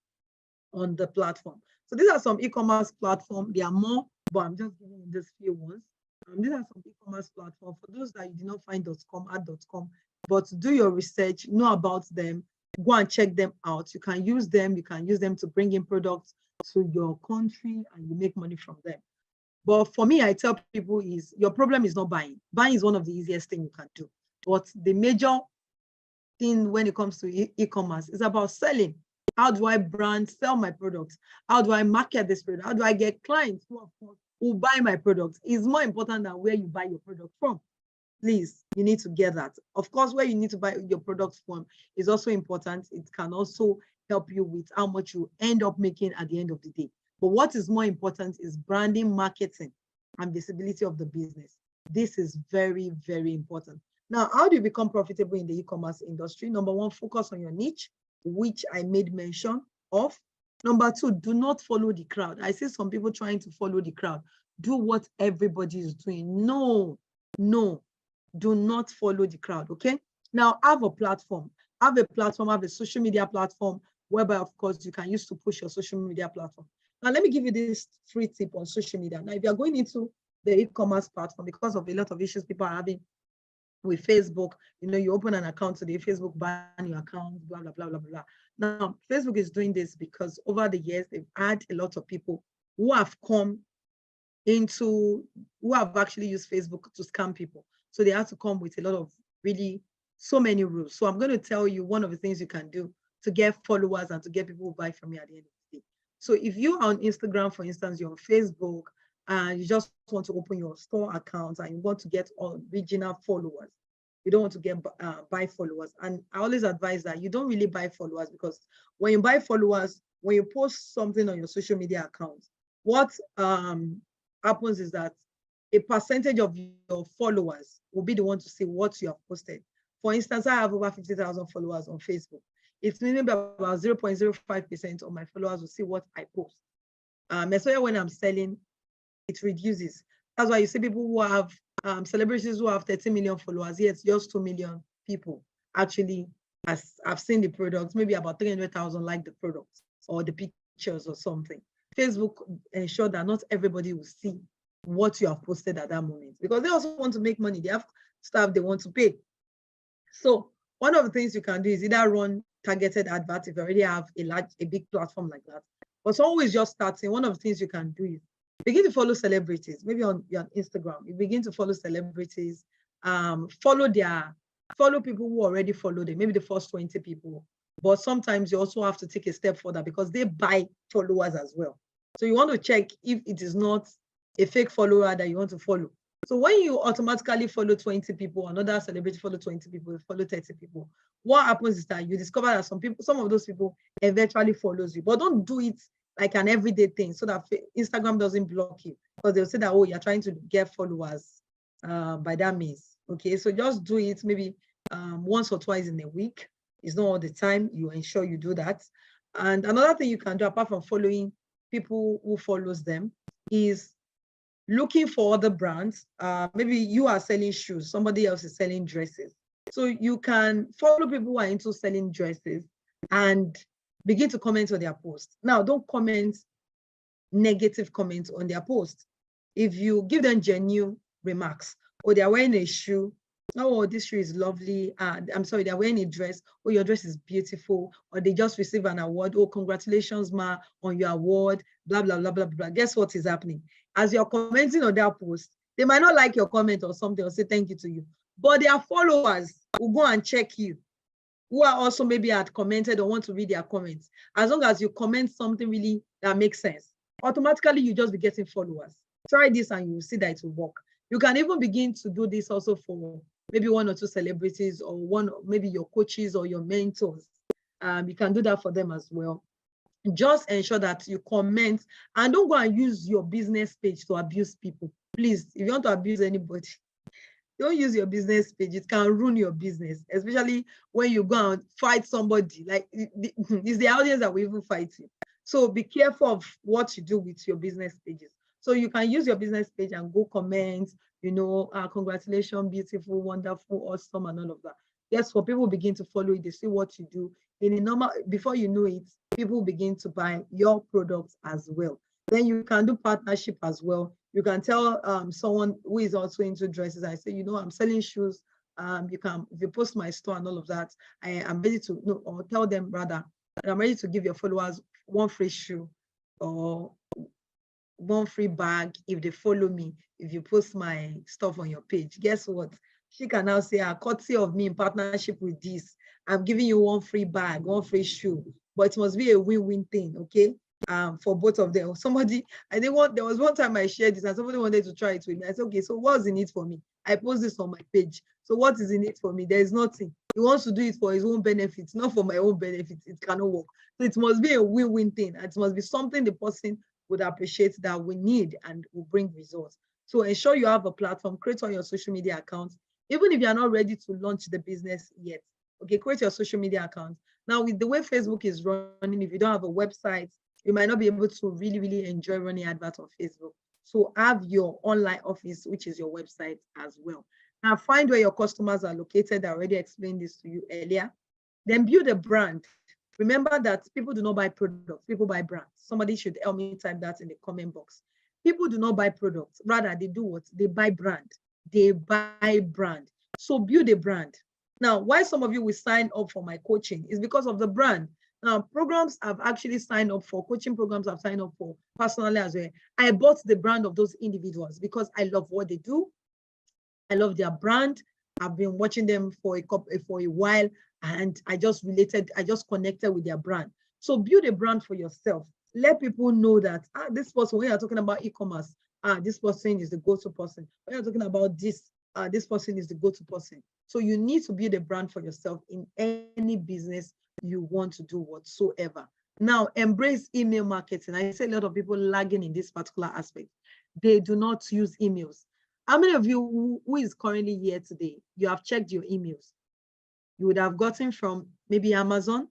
S1: on the platform. So these are some e-commerce platforms. There are more, but I'm just giving you these few ones. These are some e-commerce platforms. For those that you did not find .com, add .com, but do your research, know about them, go and check them out. You can use them. You can use them to bring in products to your country and you make money from them. But for me, I tell people is your problem is not buying. Buying is one of the easiest things you can do. But the major thing when it comes to e-commerce is about selling. How do I sell my products? How do I market this product? How do I get clients who buy my products? Is more important than where you buy your product from. Please, you need to get that. Of course, where you need to buy your product from is also important. It can also help you with how much you end up making at the end of the day. But what is more important is branding, marketing, and visibility of the business. This is very, very important. Now, how do you become profitable in the e-commerce industry? Number one, focus on your niche, which I made mention of. Number two, do not follow the crowd. I see some people trying to follow the crowd. Do what everybody is doing. No, do not follow the crowd, okay? Now, have a platform. Have a social media platform, whereby, of course, you can use to push your social media platform. Now, let me give you this free tip on social media. Now, if you're going into the e-commerce platform, because of a lot of issues people are having with Facebook, you open an account today, Facebook ban your account, blah, blah, blah, blah, blah. Now, Facebook is doing this because over the years, they've had a lot of people who have actually used Facebook to scam people. So they have to come with a lot of so many rules. So I'm going to tell you one of the things you can do to get followers and to get people who buy from you at the end of the day. So if you are on Instagram, for instance, you're on Facebook, and you just want to open your store account and you want to get original followers, you don't want to get buy followers. And I always advise that you don't really buy followers, because when you buy followers, when you post something on your social media account, what happens is that a percentage of your followers will be the one to see what you have posted. For instance, I have over 50,000 followers on Facebook. It's maybe about 0.05% of my followers will see what I post. Especially when I'm selling, it reduces. That's why you see people who have celebrities who have 30 million followers, yet just 2 million people actually have seen the products, maybe about 300,000 like the products or the pictures or something. Facebook ensure that not everybody will see what you have posted at that moment, because they also want to make money. They have staff they want to pay. So one of the things you can do is either run targeted adverts if you already have a big platform like that. But someone who is just starting, one of the things you can do is begin to follow celebrities. Maybe on Instagram, you begin to follow celebrities, follow people who already follow them, maybe the first 20 people. But sometimes you also have to take a step further, because they buy followers as well. So you want to check if it is not a fake follower that you want to follow. So when you automatically follow 20 people, another celebrity follow 20 people, follow 30 people, what happens is that you discover that some of those people eventually follows you. But don't do it like an everyday thing, so that Instagram doesn't block you, because they'll say that, oh, you're trying to get followers by that means. Okay, so just do it maybe once or twice in a week. It's not all the time. You ensure you do that. And another thing you can do, apart from following people who follows them, is looking for other brands. Maybe you are selling shoes, somebody else is selling dresses. So you can follow people who are into selling dresses and begin to comment on their posts. Now, don't comment negative comments on their posts. If you give them genuine remarks, or they're wearing a shoe, oh, this shoe is lovely. I'm sorry, they're wearing a dress. Oh, your dress is beautiful. Or they just received an award. Oh, congratulations, ma, on your award. Blah, blah, blah, blah, blah. Guess what is happening? As you're commenting on their post, they might not like your comment or something, or say thank you to you. But their followers will go and check you, who are also maybe had commented or want to read their comments. As long as you comment something really that makes sense, automatically you just be getting followers. Try this and you will see that it will work. You can even begin to do this also for maybe one or two celebrities, or maybe your coaches or your mentors. You can do that for them as well. Just ensure that you comment, and don't go and use your business page to abuse people. Please, if you want to abuse anybody, don't use your business page. It can ruin your business, especially when you go and fight somebody. Like, it's the audience that will even fight you. So be careful of what you do with your business pages. So you can use your business page and go comment, congratulations, beautiful, wonderful, awesome, and all of that. Yes, for people begin to follow you, they see what you do. Before you know it, people begin to buy your products as well. Then you can do partnership as well. You can tell someone who is also into dresses, I say, I'm selling shoes. If you post my store and all of that, I'm ready to, or tell them rather, I'm ready to give your followers one free shoe or one free bag if they follow me, if you post my stuff on your page. Guess what? She can now say, courtesy of me in partnership with this, I'm giving you one free bag, one free shoe, but it must be a win-win thing, okay? For both of them. There was one time I shared this and somebody wanted to try it with me. I said, okay, so what's in it for me? I post this on my page. So what is in it for me? There is nothing. He wants to do it for his own benefits, not for my own benefits. It cannot work. So it must be a win-win thing. It must be something the person would appreciate, that we need and will bring results. So ensure you have a platform, create on your social media accounts. Even if you are not ready to launch the business yet, okay, create your social media account. Now, with the way Facebook is running, if you don't have a website, you might not be able to really enjoy running adverts on Facebook. So have your online office, which is your website as well. Now, find where your customers are located. I already explained this to you earlier. Then build a brand. Remember that people do not buy products, people buy brands. Somebody should help me type that in the comment box. People do not buy products. Rather, they do what? They buy brand. They buy brand. So build a brand. Now, why some of you will sign up for my coaching is because of the brand. Now, programs I've actually signed up for, coaching programs I've signed up for personally as well. I bought the brand of those individuals because I love what they do. I love their brand. I've been watching them for a while, and I just connected with their brand. So build a brand for yourself. Let people know that this person, when you're talking about e-commerce, this person is the go-to person. When you're talking about this person is the go-to person. So you need to build a brand for yourself in any business you want to do whatsoever. Now, embrace email marketing. I see a lot of people lagging in this particular aspect. They do not use emails. How many of you who is currently here today, you have checked your emails? You would have gotten from maybe Amazon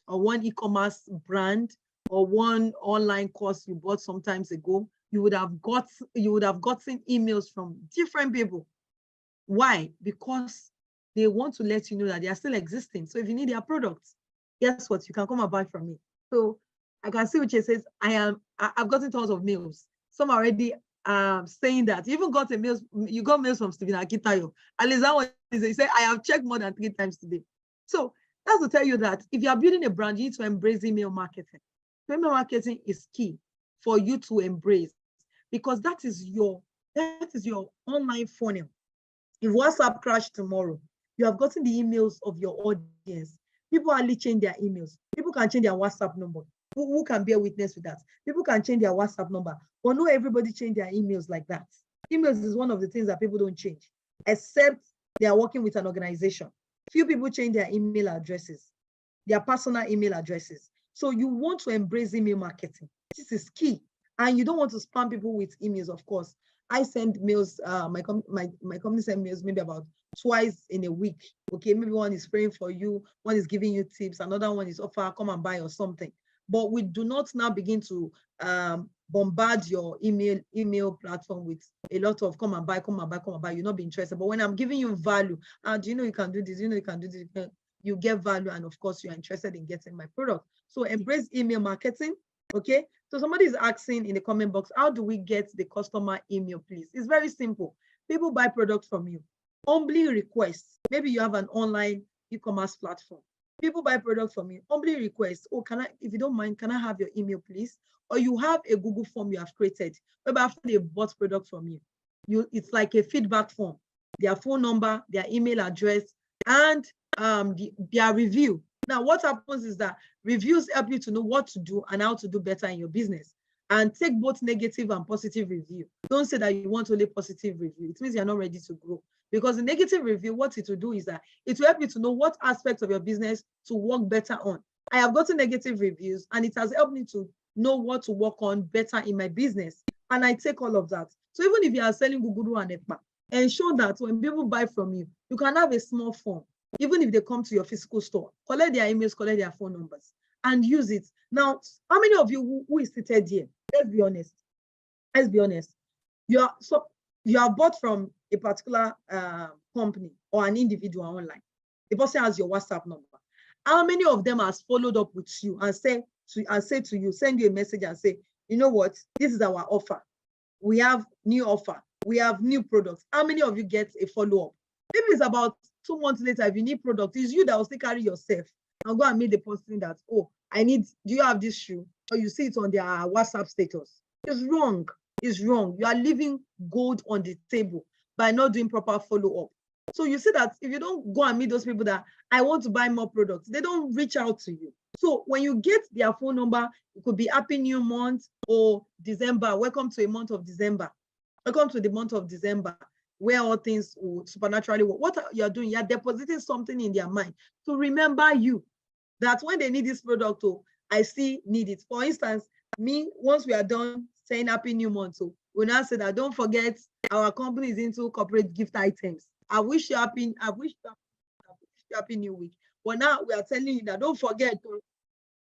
S1: or one e-commerce brand or one online course you bought some times ago. You would have gotten emails from different people. Why? Because they want to let you know that they are still existing. So if you need their products, guess what? You can come and buy from me. So I can see which it says, I've gotten tons of mails. Some already saying that. You even got you got mails from Stephen Akitayo. At least that one is, he said, I have checked more than 3 times today. So that's to tell you that if you are building a brand, you need to embrace email marketing. Email marketing is key for you to embrace, because that is your online funnel. If WhatsApp crashed tomorrow, you have gotten the emails of your audience. People hardly change their emails. People can change their WhatsApp number. Who can bear witness with that? People can change their WhatsApp number, but not everybody change their emails like that. Emails is one of the things that people don't change, except they are working with an organization. Few people change their email addresses, their personal email addresses. So you want to embrace email marketing. This is key. And you don't want to spam people with emails, of course. I send mails, my company sends mails maybe about twice in a week. Okay, maybe one is praying for you, one is giving you tips, another one is offer, come and buy or something. But we do not now begin to bombard your email platform with a lot of come and buy, you'll not be interested. But when I'm giving you value, do you know you can do this, you can do this, you get value, and of course you're interested in getting my product. So embrace email marketing. Okay, so somebody is asking in the comment box, how do we get the customer email, please? It's very simple. People buy products from you. Humbly request. Maybe you have an online e-commerce platform. People buy products from you. Humbly request, oh, if you don't mind, can I have your email, please? Or you have a Google form you have created. Maybe after they bought product from you, it's like a feedback form. Their phone number, their email address, and their review. Now, what happens is that reviews help you to know what to do and how to do better in your business. And take both negative and positive review. Don't say that you want only positive review. It means you're not ready to grow. Because the negative review, what it will do is that it will help you to know what aspects of your business to work better on. I have gotten negative reviews, and it has helped me to know what to work on better in my business. And I take all of that. So even if you are selling Guguru and Ekpa, ensure that when people buy from you, you can have a small form. Even if they come to your physical store, collect their emails, collect their phone numbers, and use it. Now, how many of you who is seated here? Let's be honest. Let's be honest. You are bought from a particular company or an individual online. The person has your WhatsApp number. How many of them has followed up with you and say to you, send you a message and say, you know what, this is our offer. We have new offer. We have new products. How many of you get a follow-up? Maybe it's about 2 months later, if you need product, it's you that will still carry yourself and go and meet the person that, oh, do you have this shoe? Or you see it on their WhatsApp status. It's wrong. It's wrong. You are leaving gold on the table by not doing proper follow-up. So you see that if you don't go and meet those people that I want to buy more products, they don't reach out to you. So when you get their phone number, it could be Happy New Month or December. Welcome to a month of December. Welcome to the month of December. where all things will supernaturally work. What you're doing, you're depositing something in their mind to remember you, that when they need this product, oh, I still need it. For instance, me, once we are done saying Happy New Month, so we now say that don't forget our company is into corporate gift items. I wish you happy New Week. But now we are telling you that don't forget to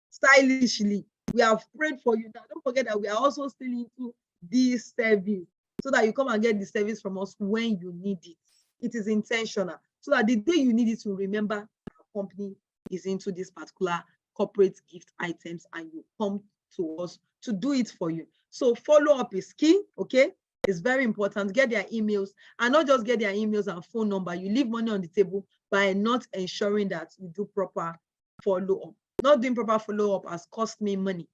S1: stylishly. We have prayed for you. Now don't forget that we are also still into this service, so that you come and get the service from us when you need it. It is intentional, so that the day you need it, you remember our company is into this particular corporate gift items, and you come to us to do it for you. So follow up is key, okay? It's very important. Get their emails, and not just get their emails and phone number. You leave money on the table by not ensuring that you do proper follow-up. Not doing proper follow-up has cost me money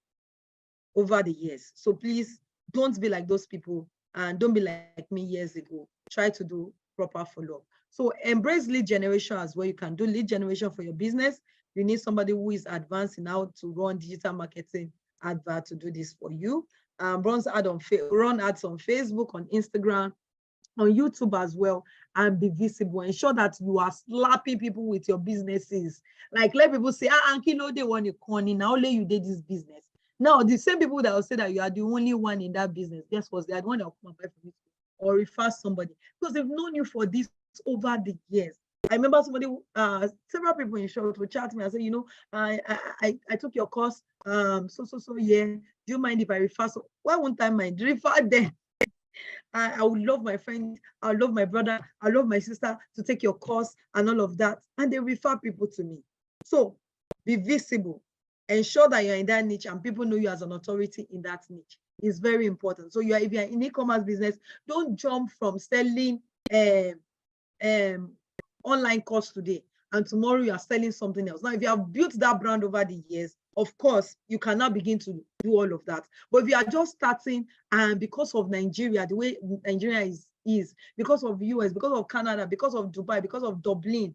S1: over the years. So please don't be like those people, and don't be like me years ago. Try to do proper follow-up. So embrace lead generation as well. You can do lead generation for your business. You need somebody who is advanced in how to run digital marketing advert to do this for you. Run ads on Facebook, on Instagram, on YouTube as well, and be visible. Ensure that you are slapping people with your businesses. Like, let people say, Anki, no, they want you corny. Now only you did this business. Now, the same people that will say that you are the only one in that business, guess what? They are the one that will come and buy from you or refer somebody, because they've known you for this over the years. I remember somebody, several people in short would chat me and say, you know, I took your course, yeah. Do you mind if I refer? So why won't I mind? Refer them. I would love my friend, I would love my brother, I love my sister to take your course and all of that. And they refer people to me. So be visible. Ensure that you're in that niche and people know you as an authority in that niche. It's very important. So if you're in e-commerce business, don't jump from selling online course today and tomorrow you are selling something else. Now, if you have built that brand over the years, of course, you cannot begin to do all of that. But if you are just starting, and because of Nigeria, the way Nigeria is, because of US, because of Canada, because of Dubai, because of Dublin,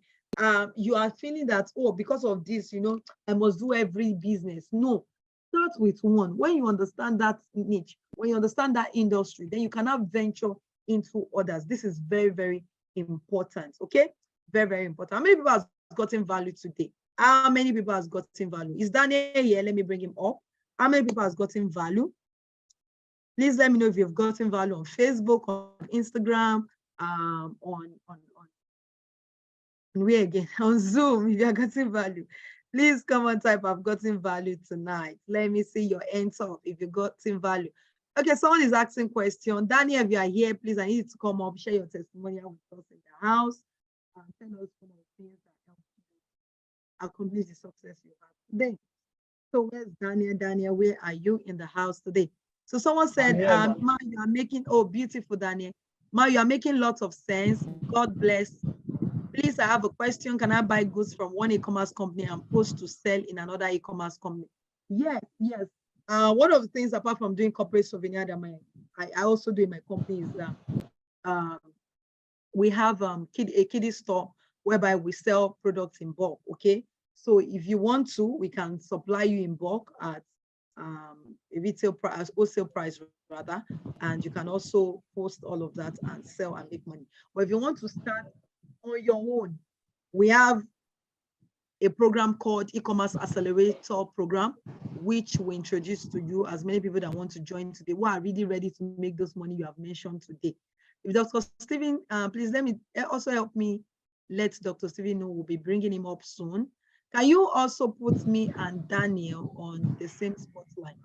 S1: you are feeling that, oh, because of this, you know, I must do every business. No, start with one. When you understand that niche, when you understand that industry, then you cannot venture into others. This is very, very important. Okay, very, very important. How many people have gotten value today? How many people has gotten value? Is Daniel here? Let me bring him up. How many people has gotten value? Please let me know if you've gotten value on Facebook, on Instagram, on where again? On Zoom, if you are getting value. Please come and type, I've gotten value tonight. Let me see your hands up if you gotten value. Okay, someone is asking question. Daniel, if you are here, please, I need you to come up, share your testimonial with us in the house, and tell us some of the things that help you accomplish the success you have today. So where's Daniel? Daniel, where are you in the house today? So someone said, Ma, you are making, oh, beautiful, Daniel. Ma, you are making lots of sense. God bless. Please, I have a question. Can I buy goods from one e-commerce company and post to sell in another e-commerce company? Yes, yes. One of the things, apart from doing corporate souvenir that I also do in my company, is that we have a kiddie store whereby we sell products in bulk. Okay, so if you want to, we can supply you in bulk at a retail price, wholesale price rather, and you can also post all of that and sell and make money. But if you want to start on your own, we have a program called E-commerce Accelerator Program, which we introduce to you as many people that want to join today, who are really ready to make those money you have mentioned today. If Dr. Stephen, please let me also help me let Dr. Stephen know, we'll be bringing him up soon. Can you also put me and Daniel on the same spotlight?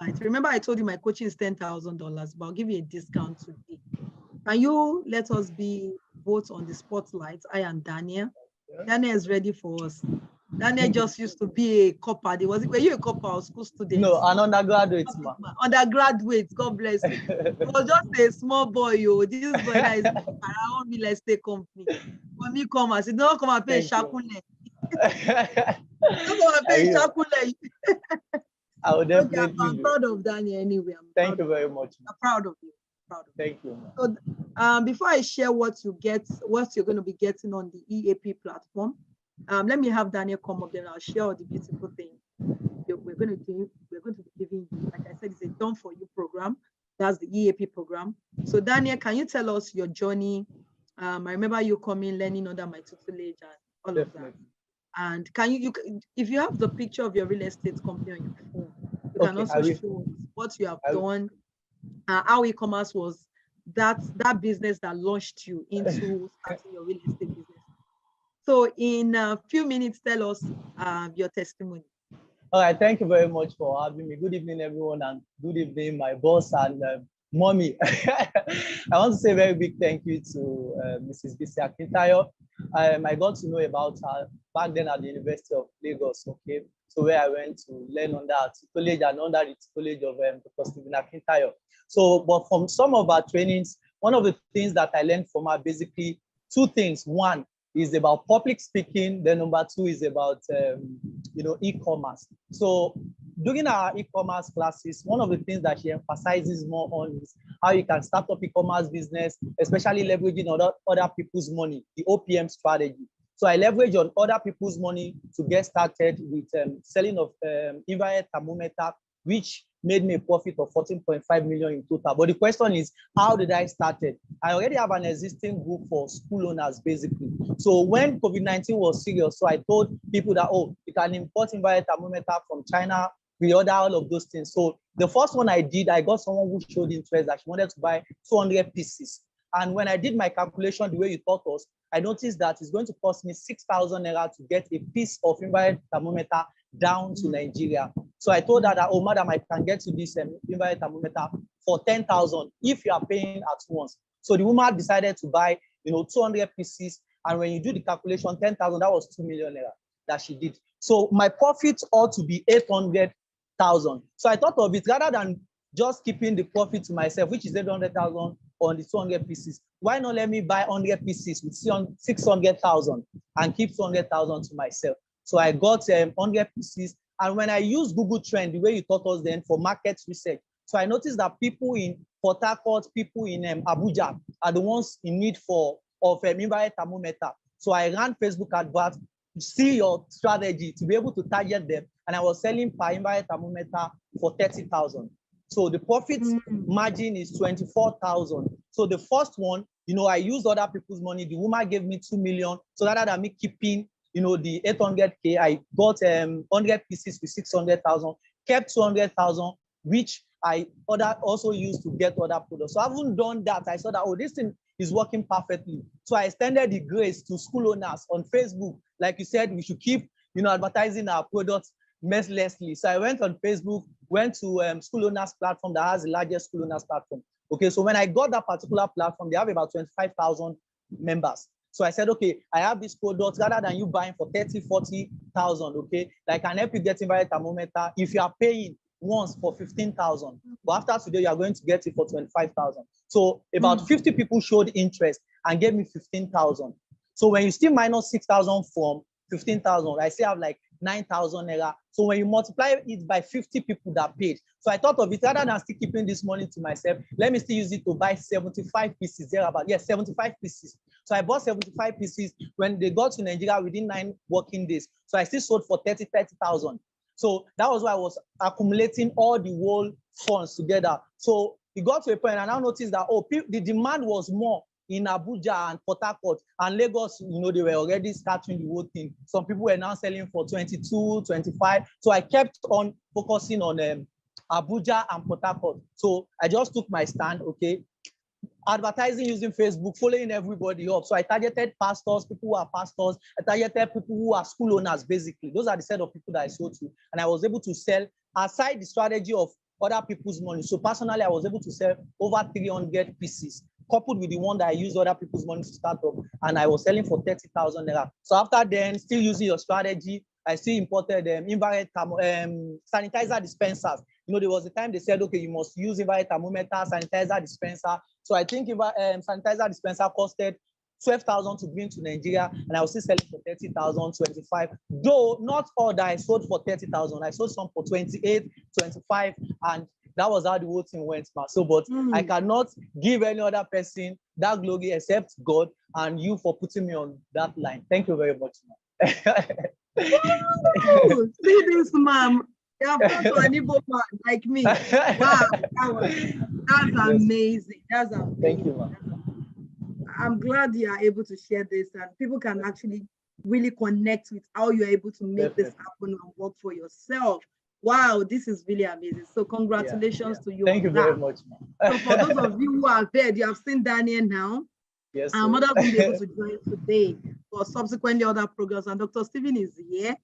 S1: Right. Remember, I told you my coaching is $10,000, but I'll give you a discount today. Can you let us be both on the spotlight, I and Daniel? Daniel is ready for us. Daniel just used to be a copper. Were you a copper or school student?
S2: No, an undergraduate.
S1: Undergraduate, God bless you. He was just a small boy, yo. This boy that is around me, let's stay company. For me, commerce, it don't come and pay Shakule. Don't come and pay Shakule.
S2: I would definitely.
S1: I'm proud of Daniel anyway.
S2: Thank you very much.
S1: I'm proud of you.
S2: Thank you.
S1: So, before I share what you're going to be getting on the EAP platform, let me have Daniel come up, then I'll share all the beautiful things we're going to be giving you. Like I said, it's a done for you program. That's the EAP program. So Daniel, can you tell us your journey? I remember you coming, learning under my tutelage and all of that.
S2: Definitely.
S1: And can if you have the picture of your real estate company on your phone, you can
S2: Okay, I
S1: also
S2: will.
S1: show us what you have
S2: I will.
S1: done, how e-commerce was that business that launched you into starting your real estate business. So in a few minutes, tell us your testimony.
S2: All right, thank you very much for having me. Good evening, everyone, and good evening, my boss and mommy. I want to say a very big thank you to Mrs. Bisi Akintayo. I got to know about her back then at the University of Lagos, okay? So where I went to learn under her tutelage and under the tutelage of Dr. Stephen Akintayo. So, but from some of our trainings, one of the things that I learned from her, basically two things. One is about public speaking. Then number two is about, e-commerce. So during our e-commerce classes, one of the things that she emphasizes more on is how you can start up e-commerce business, especially leveraging other people's money, the OPM strategy. So I leverage on other people's money to get started with selling of infrared thermometer, which made me a profit of 14.5 million in total. But the question is, how did I start it? I already have an existing group for school owners, basically. So when COVID-19 was serious, so I told people that, oh, you can import infrared thermometer from China, we order all of those things. So the first one I did, I got someone who showed interest that she wanted to buy 200 pieces. And when I did my calculation the way you taught us, I noticed that it's going to cost me 6,000 naira to get a piece of infrared thermometer down to Nigeria. So I told her that, oh, madam, I can get you this infrared thermometer for 10,000 if you are paying at once. So the woman decided to buy, 200 pieces. And when you do the calculation, 10,000, that was 2 million naira that she did. So my profit ought to be 800,000. So I thought of it, rather than just keeping the profit to myself, which is 800,000 on the 200 pieces. Why not let me buy 100 pieces with 600,000 and keep 200,000 to myself? So I got 100 pieces. And when I use Google Trend, the way you taught us then for market research, so I noticed that people in Port Harcourt, people in Abuja are the ones in need of infrared thermometer. So I ran Facebook adverts, see your strategy to be able to target them. And I was selling per infrared thermometer for 30,000. So the profit margin is 24,000. So the first one, I used other people's money. The woman gave me 2 million. So rather than me keeping, the 800K, I got 100 pieces with 600,000, kept 200,000, which I also used to get other products. So I haven't done that. I saw that, oh, this thing is working perfectly. So I extended the grace to school owners on Facebook. Like you said, we should keep, advertising our products mercilessly. So I went on Facebook, went to school owners platform that has the largest school owners platform. Okay, so when I got that particular platform, they have about 25,000 members. So I said, okay, I have this product, rather than you buying for 30, 40,000, okay, I can help you get infrared thermometer if you are paying once for 15,000. But after today, you are going to get it for 25,000. So about 50 people showed interest and gave me 15,000. So when you still minus 6,000 from 15,000, I still have like 9,000 naira. So when you multiply it by 50 people that paid, so I thought of it, rather than still keeping this money to myself, let me still use it to buy 75 pieces thereabout. Yes, 75 pieces. So I bought 75 pieces. When they got to Nigeria within 9 working days, so I still sold for 30,000. So that was why I was accumulating all the whole funds together. So it got to a point, and I noticed that, oh, the demand was more in Abuja and Port Harcourt and Lagos. They were already starting the whole thing. Some people were now selling for 22, 25. So I kept on focusing on Abuja and Port Harcourt. So I just took my stand, okay, advertising using Facebook, following everybody up. So I targeted pastors, people who are pastors. I targeted people who are school owners, basically. Those are the set of people that I sold to. And I was able to sell, aside the strategy of other people's money. So personally, I was able to sell over 300 pieces, coupled with the one that I used other people's money to start up. And I was selling for 30,000 naira. So after then, still using your strategy, I still imported infrared sanitizer dispensers. There was a time they said, okay, you must use infrared thermometer, sanitizer dispenser. So I think sanitizer dispenser costed 12,000 to bring to Nigeria, and I was still selling for 30,000, 25. Though not all that I sold for 30,000, I sold some for 28, 25, and that was how the whole thing went, ma. So, but I cannot give any other person that glory except God and you for putting me on that line. Thank you very much, ma.
S1: See this, ma'am. You have come to an Igbo man like me. Wow, that's amazing. That's amazing.
S2: Thank you, ma'am.
S1: I'm glad you are able to share this and people can actually really connect with how you're able to make this happen and work for yourself. Wow, this is really amazing. So congratulations to you.
S2: Thank you very much, ma'am.
S1: So for those of you who are there, you have seen Daniel now.
S2: Yes,
S1: our mother won't be able to join today for subsequently other programs, and Dr. Stephen is here.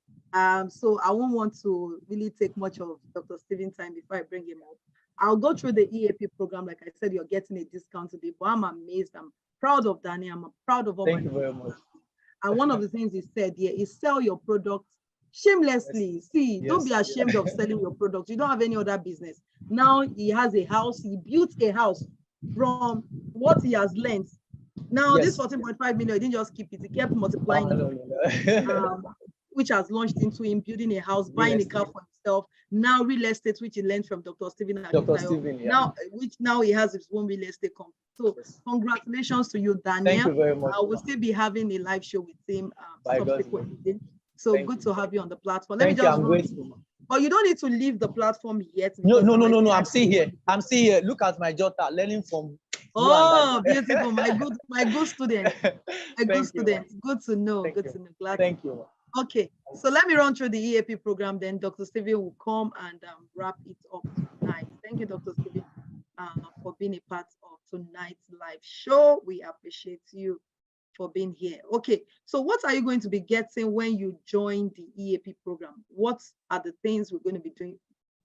S1: So I won't want to really take much of Dr. Stephen's time before I bring him up. I'll go through the EAP program. Like I said, you're getting a discount today, but I'm amazed. I'm proud of Daniel. I'm proud of all
S2: Thank you very much.
S1: And one of the things he said here is sell your products shamelessly. Yes. See, don't be ashamed of selling your products. You don't have any other business. Now he has a house. He built a house from what he has learned. Now this 14.5 million, he didn't just keep it. He kept multiplying which has launched into him building a house, buying a car for himself. Now real estate, which he learned from Dr. Stephen. Now he has his own real estate company. So congratulations to you, Daniel.
S2: Thank you very much.
S1: I will still be having a live show with him subsequently. So good to have you on the platform. Let me just
S2: I'm grateful.
S1: But you don't need to leave the platform yet.
S2: No. I'm still here. I'm still here. Look at my daughter learning from.
S1: Oh, beautiful. My good student. My good student. Good to know. Good to know. Glad.
S2: Thank you.
S1: Okay, so let me run through the EAP program, then Dr. Stephen will come and wrap it up tonight. Thank you, Dr. Stephen, for being a part of tonight's live show. We appreciate you for being here. Okay, so what are you going to be getting when you join the EAP program? What are the things we're going to be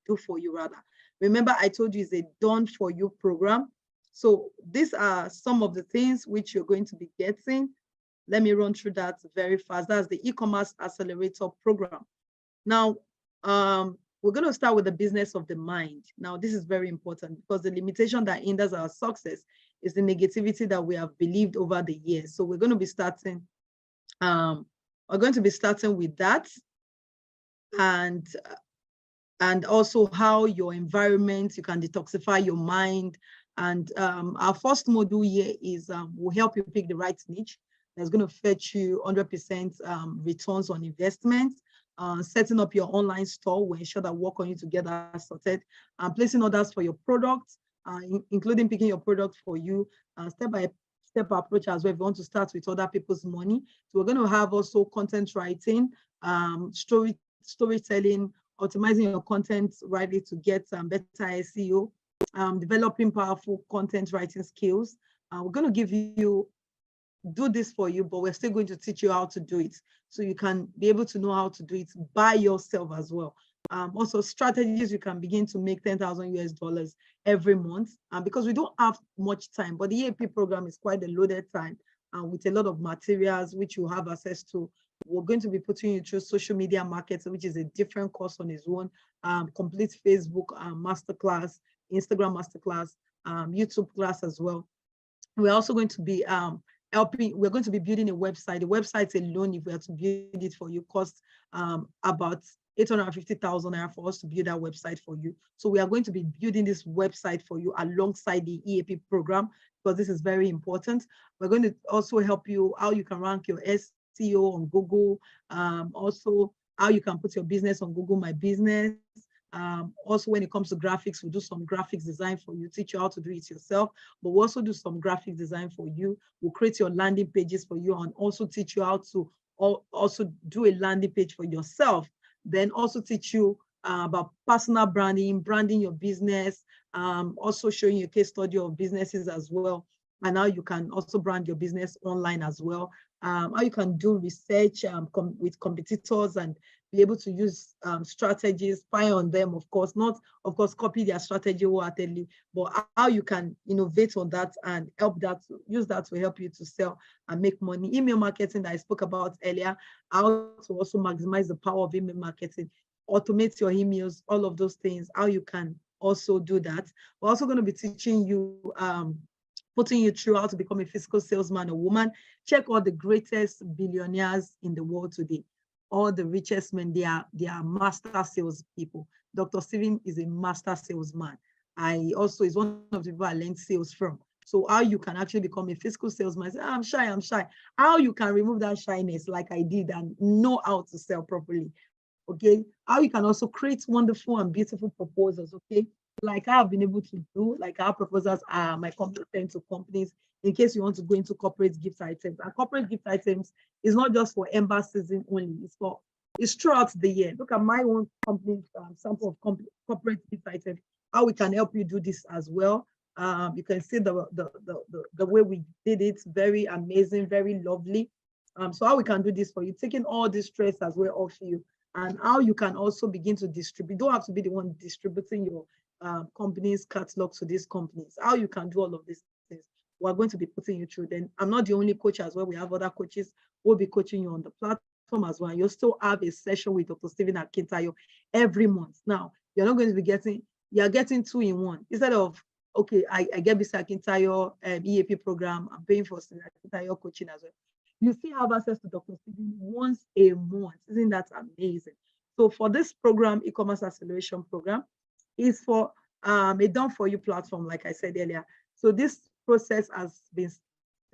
S1: do for you rather? Remember, I told you it's a done for you program. So these are some of the things which you're going to be getting. Let me run through that very fast. That's the e-commerce accelerator program. Now, we're going to start with the business of the mind. Now, this is very important because the limitation that hinders our success is the negativity that we have believed over the years. So we're going to be starting. With that, and also how your environment, you can detoxify your mind. And our first module here is will help you pick the right niche. That's going to fetch you 100% returns on investment. Setting up your online store will ensure that work on you to get that sorted. Placing orders for your products, including picking your product for you. Step-by-step approach as well if you want to start with other people's money. So we're going to have also content writing, storytelling, optimizing your content rightly to get better SEO, developing powerful content writing skills. We're going to give you do this for you, but we're still going to teach you how to do it so you can be able to know how to do it by yourself as well. Also strategies, you can begin to make $10,000 every month because we don't have much time, but the EAP program is quite a loaded time with a lot of materials which you have access to. We're going to be putting you through social media marketing, which is a different course on its own, complete Facebook masterclass, Instagram masterclass, YouTube class as well. We're also going to be we're going to be building a website. The website alone, if we have to build it for you, costs about 850,000 naira for us to build that website for you. So we are going to be building this website for you alongside the EAP program because this is very important. We're going to also help you how you can rank your SEO on Google, also how you can put your business on Google My Business. Also, when it comes to graphics, we'll do some graphics design for you, teach you how to do it yourself, but we'll also do some graphics design for you. We'll create your landing pages for you and also teach you how to also do a landing page for yourself. Then also teach you about personal branding your business, also showing you a case study of businesses as well. And how you can also brand your business online as well. How you can do research with competitors and be able to use strategies, spy on them, of course, not, of course, copy their strategy wholeheartedly, but how you can innovate on that and use that to help you to sell and make money. Email marketing that I spoke about earlier, how to also maximize the power of email marketing, automate your emails, all of those things, how you can also do that. We're also going to be teaching you, putting you through how to become a physical salesman or woman. Check all the greatest billionaires in the world today. All the richest men, they are master sales people. Dr. Stephen is a master salesman. I also is one of the people I learned sales from. So how you can actually become a physical salesman, say, I'm shy. How you can remove that shyness like I did and know how to sell properly. okay? How you can also create wonderful and beautiful proposals, okay? Like I have been able to do, like our proposals are my company to companies in case you want to go into corporate gift items. And corporate gift items is not just for Ember season only, it's throughout the year. Look at my own company sample of corporate gift items, how we can help you do this as well. You can see the way we did it, very amazing, very lovely. So how we can do this for you, taking all this stress as well off you, and how you can also begin to distribute. You don't have to be the one distributing your company's catalog to these companies. How you can do all of these things, we're going to be putting you through. Then I'm not the only coach as well. We have other coaches who will be coaching you on the platform as well. You'll still have a session with Dr. Stephen Akintayo every month. Now, you're not going to be you're getting 2 in 1. Instead of, okay, I get Mr. Akintayo EAP program, I'm paying for Stephen Akintayo coaching as well. You still have access to Dr. Stephen once a month. Isn't that amazing? So for this program, e-commerce acceleration program, is for a done-for-you platform, like I said earlier. So this process has been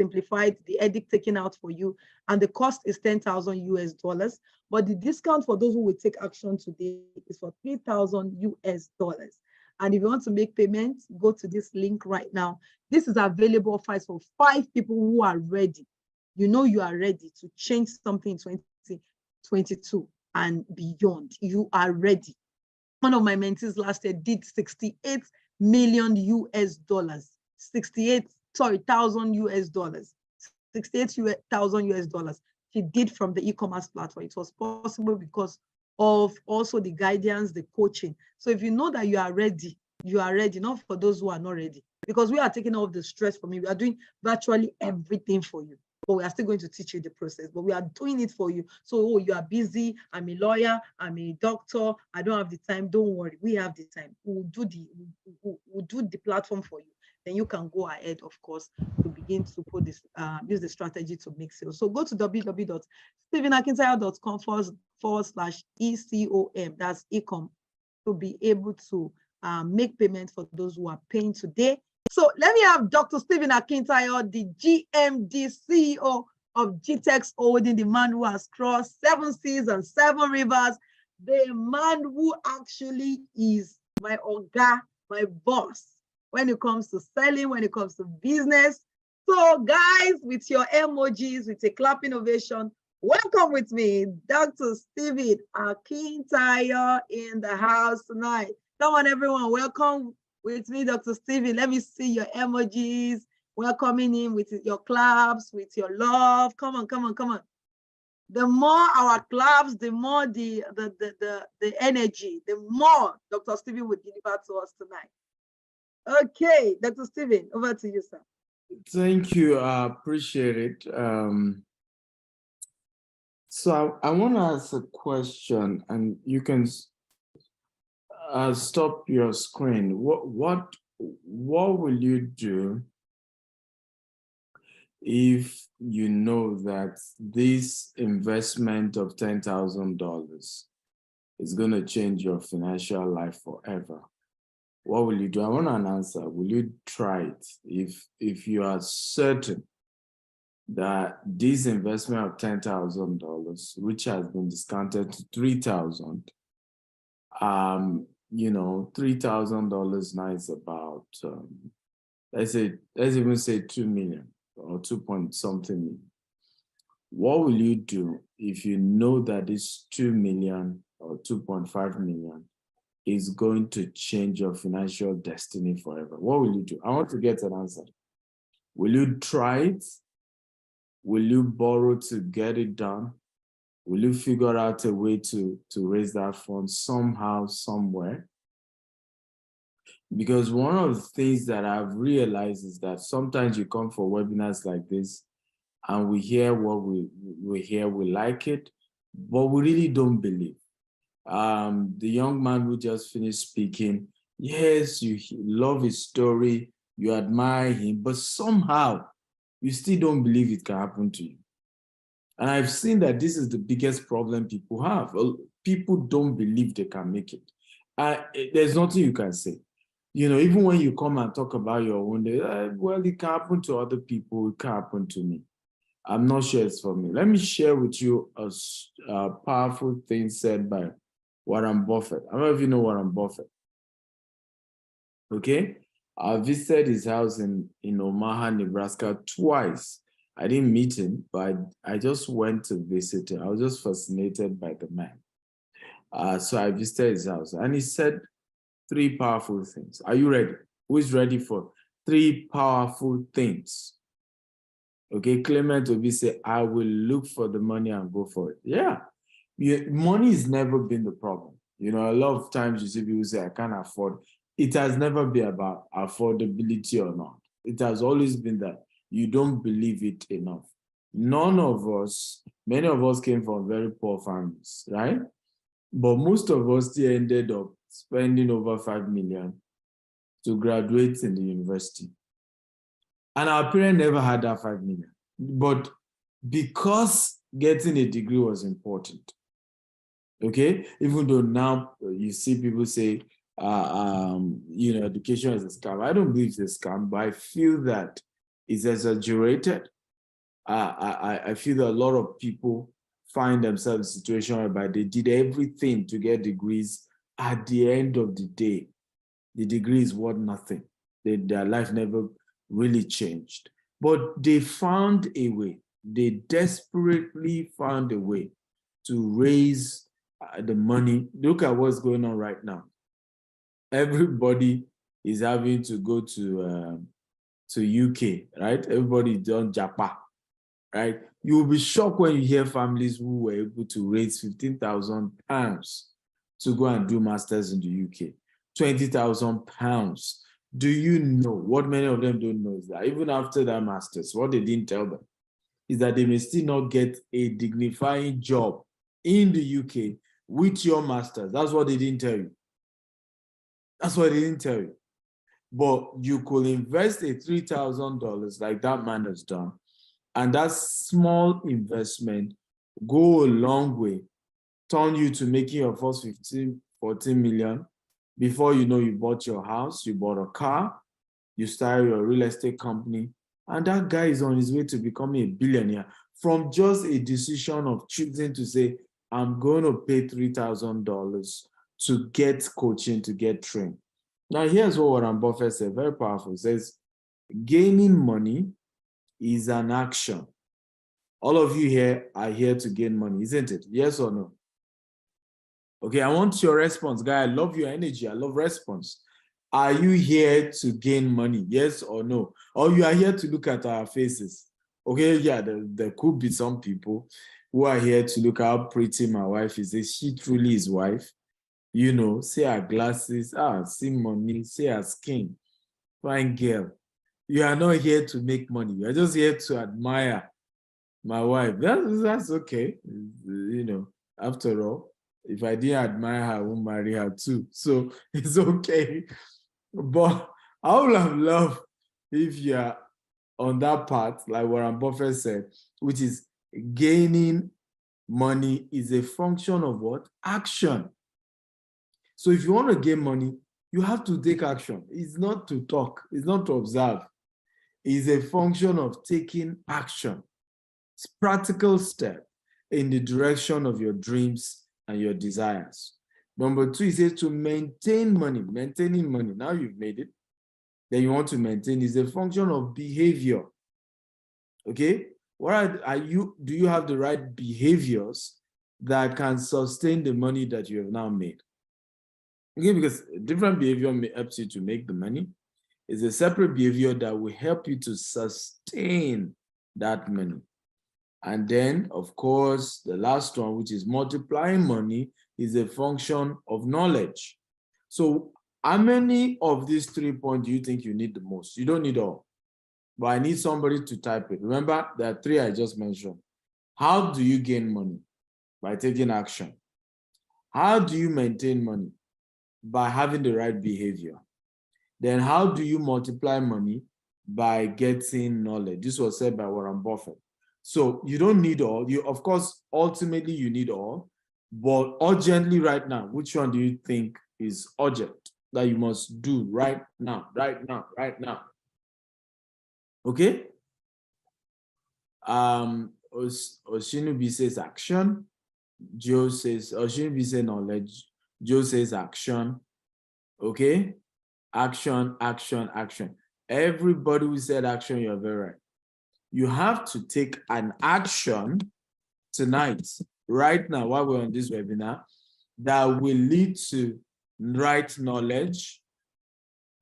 S1: simplified, the edit taken out for you, and the cost is $10,000. But the discount for those who will take action today is for $3,000. And if you want to make payments, go to this link right now. This is available for 5 people who are ready. You know you are ready to change something in 2022 and beyond. You are ready. One of my mentees last year did 68 million US dollars, 68,000 US dollars, 68,000 US dollars. She did from the e-commerce platform. It was possible because of also the guidance, the coaching. So if you know that you are ready, not for those who are not ready, because we are taking off the stress from you. We are doing virtually everything for you. But we are still going to teach you the process, but we are doing it for you. So, you are busy, I'm a lawyer, I'm a doctor, I don't have the time. Don't worry, we have the time. We'll do the platform for you. Then you can go ahead, of course, to begin to put this, use the strategy to make sales. So go to www.stephenakintayo.com/ECOM, that's ecom, to be able to make payment for those who are paying today. So let me have Dr. Stephen Akintayo, the GMD CEO of GTEX Holding, the man who has crossed 7 seas and 7 rivers, the man who actually is my Oga, my boss, when it comes to selling, when it comes to business. So guys, with your emojis, with a clapping ovation, welcome with me, Dr. Stephen Akintayo in the house tonight. Come on, everyone, welcome with me, Dr. Stephen. Let me see your emojis, welcoming him with your claps, with your love. Come on, come on, come on. The more our claps, the more the energy, the more Dr. Stephen will deliver to us tonight. Okay, Dr. Stephen, over to you, sir.
S3: Thank you. I appreciate it. So I want to ask a question, and you can stop your screen. What will you do if you know that this investment of $10,000 is going to change your financial life forever? What will you do? I want an answer. Will you try it? If you are certain that this investment of $10,000, which has been discounted to $3,000, $3,000 now is about, let's even say 2 million or 2 point something million. What will you do if you know that this 2 million or 2.5 million is going to change your financial destiny forever? What will you do? I want to get an answer. Will you try it? Will you borrow to get it done? Will you figure out a way to raise that fund somehow, somewhere? Because one of the things that I've realized is that sometimes you come for webinars like this and we hear what we hear, we like it, but we really don't believe. The young man who just finished speaking, yes, you love his story, you admire him, but somehow you still don't believe it can happen to you. And I've seen that this is the biggest problem people have. People don't believe they can make it. There's nothing you can say. Even when you come and talk about your own day, well, it can happen to other people, it can happen to me. I'm not sure it's for me. Let me share with you a powerful thing said by Warren Buffett. I don't know if you know Warren Buffett. Okay. I visited his house in Omaha, Nebraska twice. I didn't meet him, but I just went to visit him. I was just fascinated by the man. So I visited his house, and he said 3 powerful things. Are you ready? Who is ready for 3 powerful things? Okay, Clement Obi say, I will look for the money and go for it. Yeah, money has never been the problem. You know, a lot of times you see people say, I can't afford. It has never been about affordability or not. It has always been that you don't believe it enough. None of us, many of us came from very poor families, right? But most of us still ended up spending over 5 million to graduate in the university. And our parents never had that 5 million. But because getting a degree was important, okay? Even though now you see people say, you know, education is a scam. I don't believe it's a scam, but I feel that it's exaggerated. I feel that a lot of people find themselves in a situation whereby they did everything to get degrees. At the end of the day, the degree is worth nothing. Their life never really changed. But they found a way. They desperately found a way to raise the money. Look at what's going on right now. Everybody is having to go to UK, right? Everybody done Japan, right? You will be shocked when you hear families who were able to raise £15,000 to go and do masters in the UK, £20,000. Do you know what many of them don't know is that even after that masters, what they didn't tell them is that they may still not get a dignifying job in the UK with your masters. That's what they didn't tell you. That's what they didn't tell you. But you could invest a $3,000 like that man has done, and that small investment go a long way, turn you to making your first 15, 14 million. Before you know, you bought your house, you bought a car, you started your real estate company, and that guy is on his way to becoming a billionaire from just a decision of choosing to say, I'm going to pay $3,000 to get coaching, to get trained. Now, here's what Warren Buffett said, very powerful. He says, gaining money is an action. All of you here are here to gain money, isn't it? Yes or no? Okay, I want your response, guy. I love your energy. I love response. Are you here to gain money? Yes or no? Or you are here to look at our faces? Okay, yeah, there could be some people who are here to look at how pretty my wife is. Is she truly his wife? You know, see her glasses, see money, see her skin. Fine girl. You are not here to make money. You're just here to admire my wife. That's okay. You know, after all, if I didn't admire her, I won't marry her too. So it's okay. But I would have loved if you're on that path, like Warren Buffett said, which is gaining money is a function of what? Action. So if you want to gain money, you have to take action. It's not to talk. It's not to observe. It's a function of taking action. It's a practical step in the direction of your dreams and your desires. Number 2, he says to maintain money. Maintaining money. Now you've made it. Then you want to maintain is a function of behavior. Okay? What are you? Do you have the right behaviors that can sustain the money that you have now made? Okay, because different behavior helps you to make the money. It's a separate behavior that will help you to sustain that money. And then, of course, the last one, which is multiplying money, is a function of knowledge. So how many of these 3 points do you think you need the most? You don't need all, but I need somebody to type it. Remember, there are 3 I just mentioned. How do you gain money? By taking action. How do you maintain money? By having the right behavior. Then how do you multiply money? By getting knowledge. This was said by Warren Buffett. So you don't need all. You, of course, ultimately you need all, but urgently right now, which one do you think is urgent that you must do right now, right now, right now? Okay? Oshinubi says action. Joe says, Oshinubi says knowledge. Joe says action. Okay? Action, action, action. Everybody who said action, you're very right. You have to take an action tonight, right now, while we're on this webinar, that will lead to right knowledge,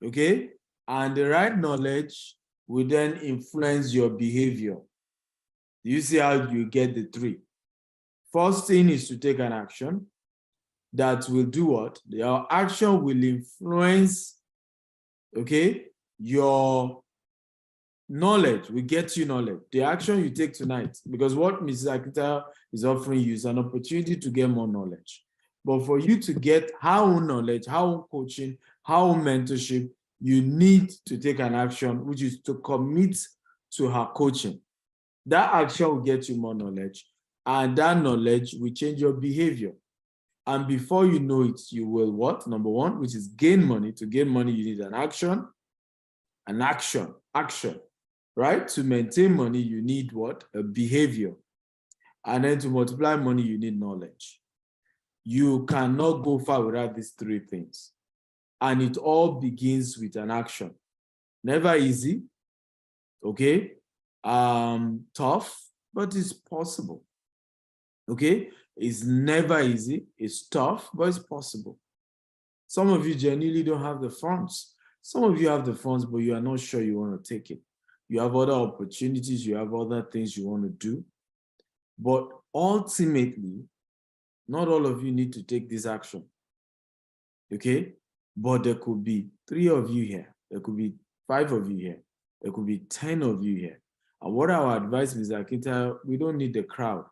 S3: okay? And the right knowledge will then influence your behavior. You see how you get the three. First thing is to take an action that will do what? Your action will influence, okay, your knowledge, will get you knowledge. The action you take tonight, because what Mrs. Akita is offering you is an opportunity to get more knowledge. But for you to get her own knowledge, her own coaching, her own mentorship, you need to take an action, which is to commit to her coaching. That action will get you more knowledge, and that knowledge will change your behavior. And before you know it, you will what? Number one, which is gain money. To gain money, you need an action, action. Right? To maintain money, you need what? A behavior. And then to multiply money, you need knowledge. You cannot go far without these three things. And it all begins with an action. Never easy, okay? Tough, but it's possible, okay? It's never easy, it's tough, but it's possible. Some of you genuinely don't have the funds. Some of you have the funds, but you are not sure you want to take it. You have other opportunities, you have other things you want to do. But ultimately, not all of you need to take this action, okay? But there could be 3 of you here. There could be 5 of you here. There could be 10 of you here. And what I would advise Mr. Akita, we don't need the crowd.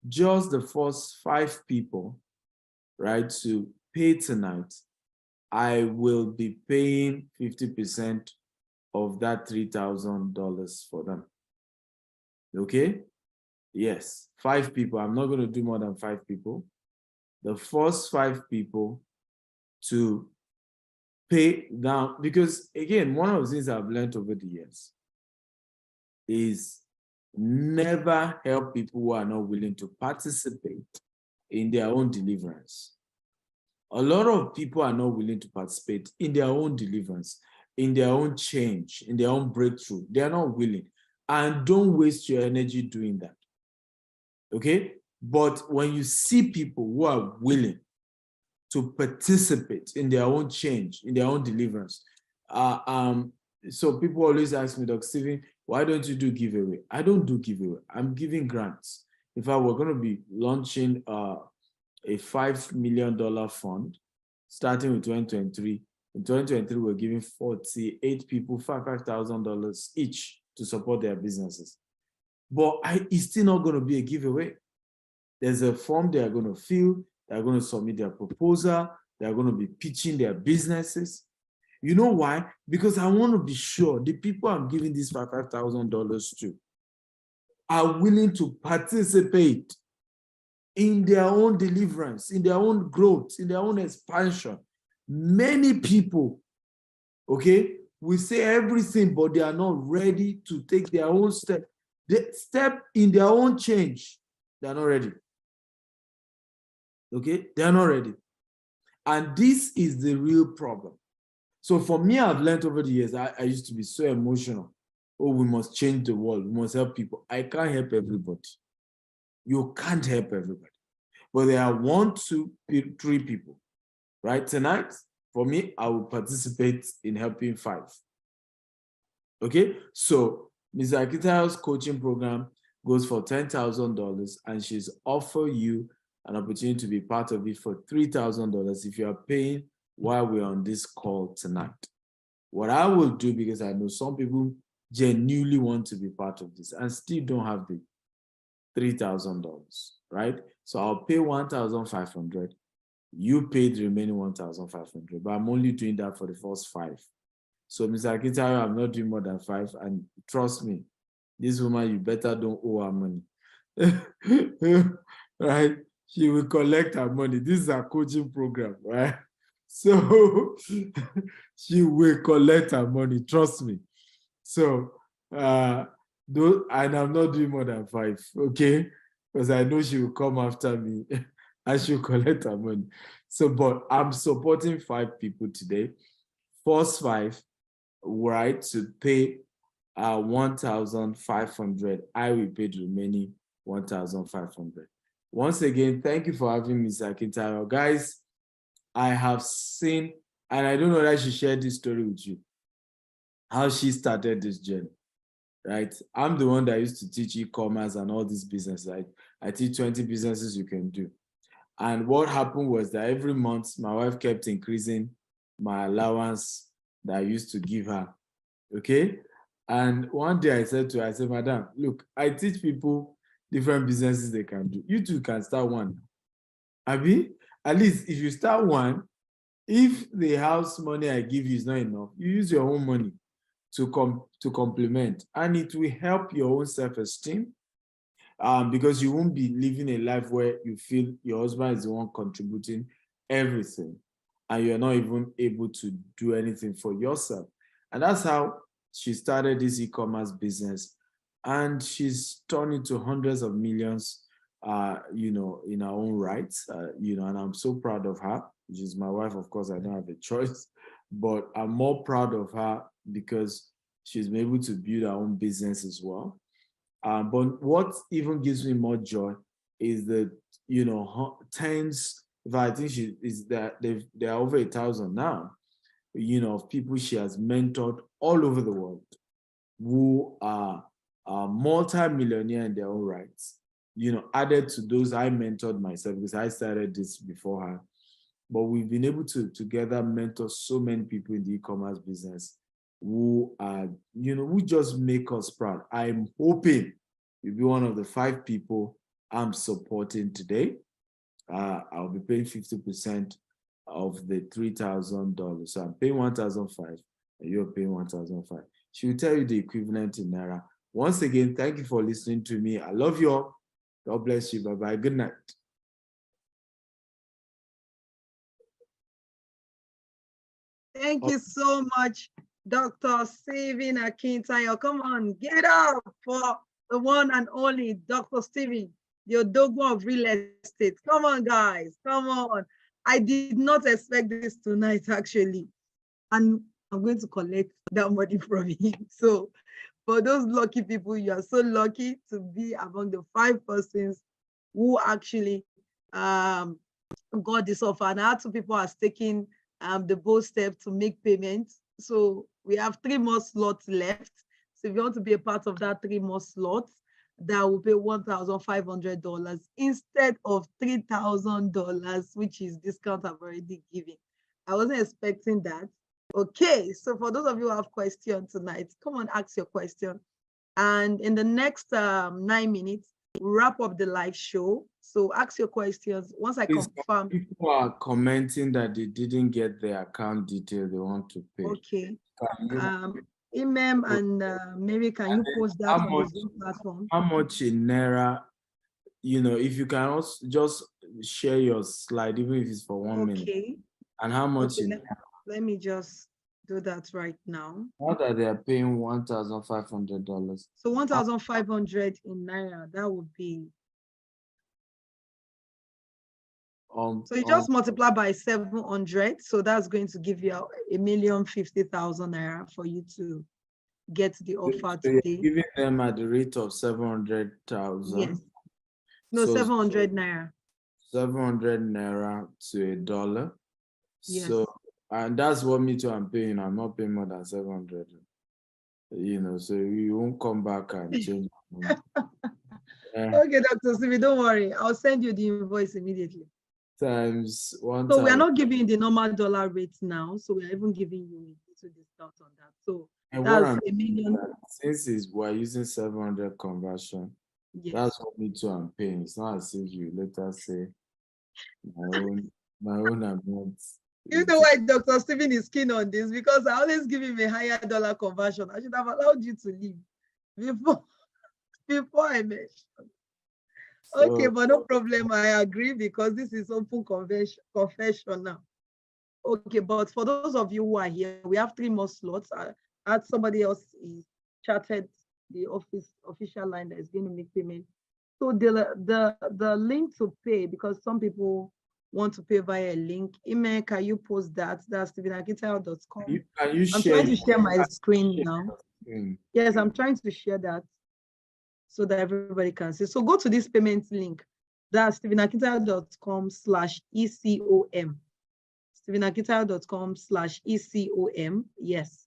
S3: Just the first 5 people, right, to pay tonight, I will be paying 50% of that $3,000 for them. Okay? Yes, 5 people. I'm not going to do more than 5 people. The first 5 people to pay down, because again, one of the things I've learned over the years is never help people who are not willing to participate in their own deliverance. A lot of people are not willing to participate in their own deliverance, in their own change, in their own breakthrough. They are not willing. And don't waste your energy doing that. Okay? But when you see people who are willing to participate in their own change, in their own deliverance, so people always ask me, Dr. Stephen, why don't you do giveaway? I don't do giveaway. I'm giving grants. In fact, we're going to be launching a $5 million fund starting with 2023. In 2023, we're giving 48 people $5,000 each to support their businesses. But it's still not going to be a giveaway. There's a form they are going to fill. They're going to submit their proposal. They're going to be pitching their businesses. You know why? Because I want to be sure the people I'm giving this $5,000 to are willing to participate in their own deliverance, in their own growth, in their own expansion. Many people, okay, will say everything, but they are not ready to take their own step. They step in their own change. They are not ready. Okay, they are not ready. And this is the real problem. So for me, I've learned over the years, I used to be so emotional. Oh, we must change the world. We must help people. I can't help everybody. You can't help everybody. But there are 1, 2, 3 people, right? Tonight, for me, I will participate in helping 5. Okay? So Ms. Akita's coaching program goes for $10,000, and she's offered you an opportunity to be part of it for $3,000 if you are paying while we're on this call tonight. What I will do, because I know some people genuinely want to be part of this and still don't have the $3,000, right? So I'll pay $1,500. You pay the remaining $1,500, but I'm only doing that for the first 5. So Mr. Akitayo, I'm not doing more than 5, and trust me, this woman, you better don't owe her money. Right? She will collect her money. This is a coaching program, right? So she will collect her money, trust me. So, and I'm not doing more than 5, okay? Because I know she will come after me I should collect her money. So, but I'm supporting 5 people today. First 5, right, to pay 1,500. I will pay the remaining 1,500. Once again, thank you for having me, Akintayo. Guys, I have seen, and I don't know that she shared this story with you, how she started this journey, right? I'm the one that used to teach e-commerce and all this business. I teach 20 businesses you can do. And what happened was that every month, my wife kept increasing my allowance that I used to give her, okay? And one day I said to her, I said, Madam, look, I teach people different businesses they can do. You too can start one. Abi, at least if you start one, if the house money I give you is not enough, you use your own money to complement, and it will help your own self-esteem, because you won't be living a life where you feel your husband is the one contributing everything and you're not even able to do anything for yourself. And that's how she started this e-commerce business, and she's turned into hundreds of millions, in her own rights, and I'm so proud of her. She's my wife, of course, I don't have a choice, but I'm more proud of her because she's been able to build her own business as well. But what even gives me more joy is that, tens, if I think she is that there are over 1,000 now, of people she has mentored all over the world who are multi-millionaire in their own rights, added to those I mentored myself because I started this before her. But we've been able to together mentor so many people in the e-commerce business who are, who just make us proud. I'm hoping you'll be one of the 5 people I'm supporting today. I'll be paying 50% of the $3,000. So I'm paying 1,500 and you're paying 1,500. She will tell you the equivalent in Naira. Once again, thank you for listening to me. I love you all. God bless you. Bye-bye. Good night.
S1: Thank you so much, Dr. Stephen Akintayo. Come on, get up for the one and only Dr. Stephen, the Odogwu of real estate. Come on, guys. Come on. I did not expect this tonight, actually. And I'm going to collect that money from him. So for those lucky people, you are so lucky to be among the 5 persons who actually got this offer. And our 2 people are taking the bold step to make payments. So we have 3 more slots left. So if you want to be a part of that 3 more slots, that will pay $1,500 instead of $3,000, which is discount I've already given. I wasn't expecting that. Okay, so for those of you who have questions tonight, come on, ask your question. And in the next 9 minutes, we'll wrap up the live show. So ask your questions. Once I confirm.
S3: People are commenting that they didn't get their account detail they want to pay.
S1: Okay. Imam and Mary, can you post that on the Zoom platform?
S3: How much in Naira? If you can also just share your slide, even if it's for 1 minute.
S1: Okay.
S3: And how much in
S1: Naira? Let me just do that right now.
S3: Now that they are paying $1,500.
S1: So 1,500 in Naira, that would be. So you just multiply by 700. So that's going to give you 1,050,000 Naira for you to get the offer
S3: so
S1: today.
S3: You're giving them at the rate of 700,000.
S1: Yes. No, so 700 Naira.
S3: 700 Naira to $1.
S1: Yes.
S3: So, and that's what me too I'm paying. I'm not paying more than 700. So you won't come back and change.
S1: Okay, Dr. Stevie, don't worry. I'll send you the invoice immediately.
S3: Times 1.
S1: So we are not giving the normal dollar rate now. So we are even giving you a little discount on that. So that's $1 million.
S3: Since we're using 700 conversion, yes. That's what me too I'm paying. It's not as if you later say my own amount.
S1: You know why Dr. Stephen is keen on this? Because I always give him a higher dollar conversion. I should have allowed you to leave before I mentioned. So, okay, but no problem. I agree because this is open confession now. Okay, but for those of you who are here, we have 3 more slots. As somebody else is chatted the official line that is going to make payment So the link to pay, because some people want to pay via a link. Email, can you post that? That's stevenakitayo.com.
S3: Can you
S1: I'm
S3: share?
S1: trying to share my screen now.
S3: Mm.
S1: Yes, I'm trying to share that so that everybody can see. So go to this payment link. That's stevenakitayo.com/ECOM. stevenakitayo.com/ECOM. Yes.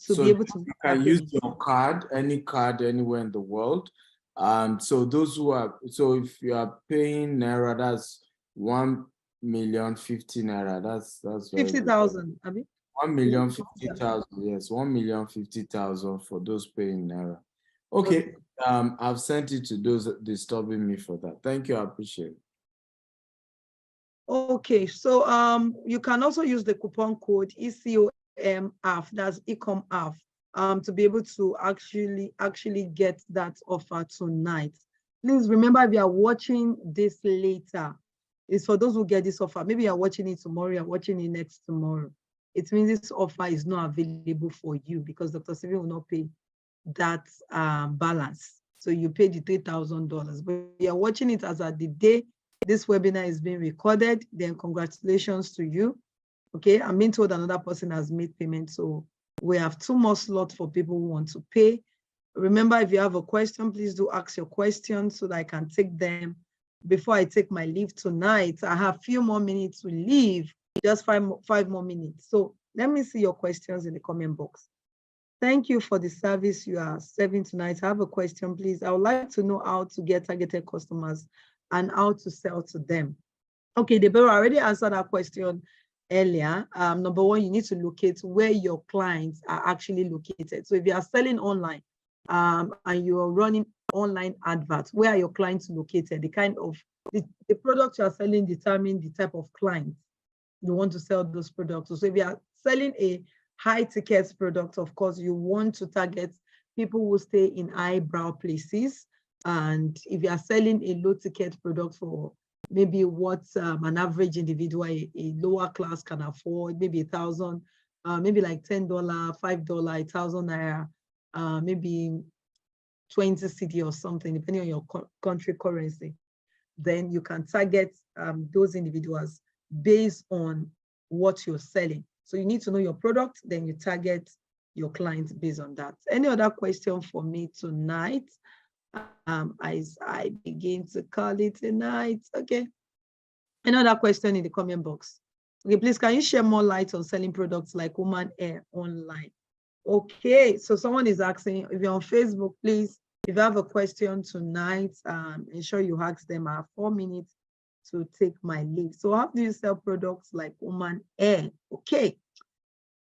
S1: To
S3: So
S1: be able to
S3: you can use your card, any card anywhere in the world. So those who are, so if you are paying Naira, that's 1,050,000 Naira. That's very
S1: 50,000. I mean,
S3: 1,050,000. Yes, 1,050,000 for those paying Naira. Okay. I've sent it to those disturbing me for that. Thank you. I appreciate it.
S1: Okay, so you can also use the coupon code ECOMAF, that's ECOMAF, to be able to actually get that offer tonight. Please remember, if you are watching this later, it's for those who get this offer. Maybe you're watching it tomorrow, you're watching it next tomorrow. It means this offer is not available for you because Dr. Steven will not pay that balance. So you paid the $3,000, but you're watching it as at the day this webinar is being recorded, then congratulations to you. Okay, I'm being told another person has made payment. So we have 2 more slots for people who want to pay. Remember, if you have a question, please do ask your questions so that I can take them before I take my leave tonight. I have a few more minutes to leave, just five more minutes. So let me see your questions in the comment box. Thank you for the service you are serving tonight. I have a question, please. I would like to know how to get targeted customers and how to sell to them. Okay, Deborah already answered that question earlier. Number one, you need to locate where your clients are actually located. So if you are selling online and you are running online adverts, where are your clients located? The kind of the product you are selling determine the type of clients you want to sell those products. So if you are selling a high ticket product, of course, you want to target people who stay in eyebrow places. And if you are selling a low ticket product for maybe what an average individual, a lower class can afford, maybe 1,000, maybe like $10, $5, 1,000 Naira, maybe 20 cedi or something, depending on your country currency, then you can target those individuals based on what you're selling. So you need to know your product, then you target your clients based on that. Any other question for me tonight? As I begin to call it tonight. Okay. Another question in the comment box. Okay, please, can you share more light on selling products like woman hair online? Okay, so someone is asking, if you're on Facebook, please, if you have a question tonight, ensure you ask them. I have 4 minutes to take my leave. So how do you sell products like woman hair? Okay,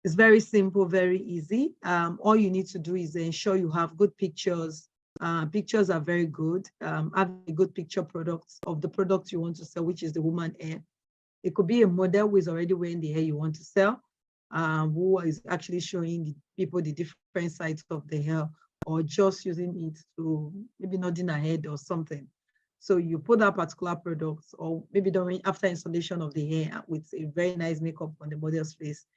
S1: it's very simple, very easy. All you need to do is ensure you have good pictures. Pictures are very good. Have a good picture products of the product you want to sell, which is the woman hair. It could be a model who is already wearing the hair you want to sell, who is actually showing the people the different sides of the hair, or just using it to maybe nodding her head or something. So you put that particular product, or maybe during after installation of the hair with a very nice makeup on the model's face,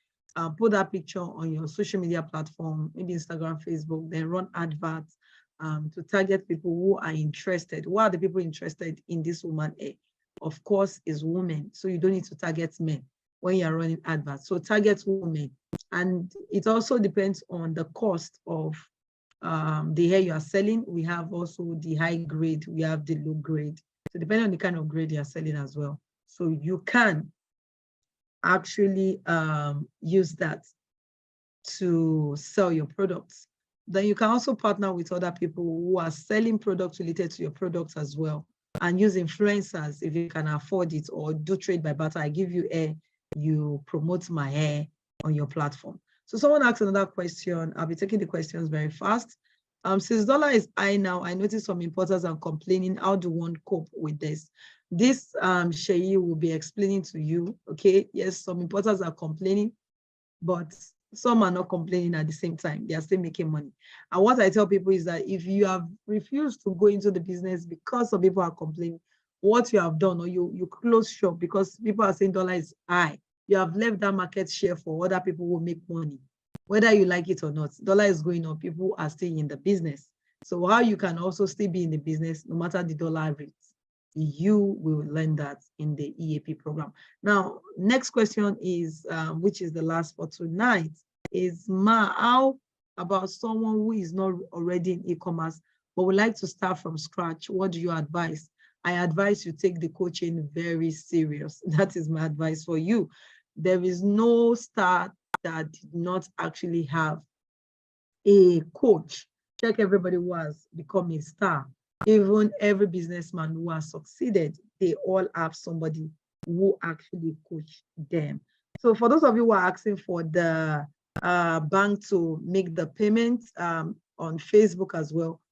S1: put that picture on your social media platform, maybe Instagram, Facebook, then run adverts to target people who are interested. Who are the people interested in this woman hair? Of course, is women. So you don't need to target men when you're running adverts. So target women. And it also depends on the cost of the hair you are selling. We have also the high grade, we have the low grade. So depending on the kind of grade you are selling as well. So you can actually use that to sell your products. Then you can also partner with other people who are selling products related to your products as well, and use influencers if you can afford it, or do trade by barter. I give you hair, you promote my hair on your platform. So someone asked another question. I'll be taking the questions very fast. Since dollar is high now, I noticed some importers are complaining. How do one cope with this? This Sheyi will be explaining to you. Okay, yes, some importers are complaining, but some are not complaining at the same time. They are still making money. And what I tell people is that if you have refused to go into the business because some people are complaining, what you have done, or you close shop because people are saying dollar is high, you have left that market share for other people who make money. Whether you like it or not, dollar is going up, people are staying in the business. So how you can also still be in the business, no matter the dollar rates, you will learn that in the EAP program. Now, next question is, which is the last for tonight, is how about someone who is not already in e-commerce but would like to start from scratch? What do you advise? I advise you take the coaching very serious. That is my advice for you. There is no star that did not actually have a coach. Check everybody who has become a star. Even every businessman who has succeeded, they all have somebody who actually coached them. So for those of you who are asking for the bank to make the payment on Facebook as well,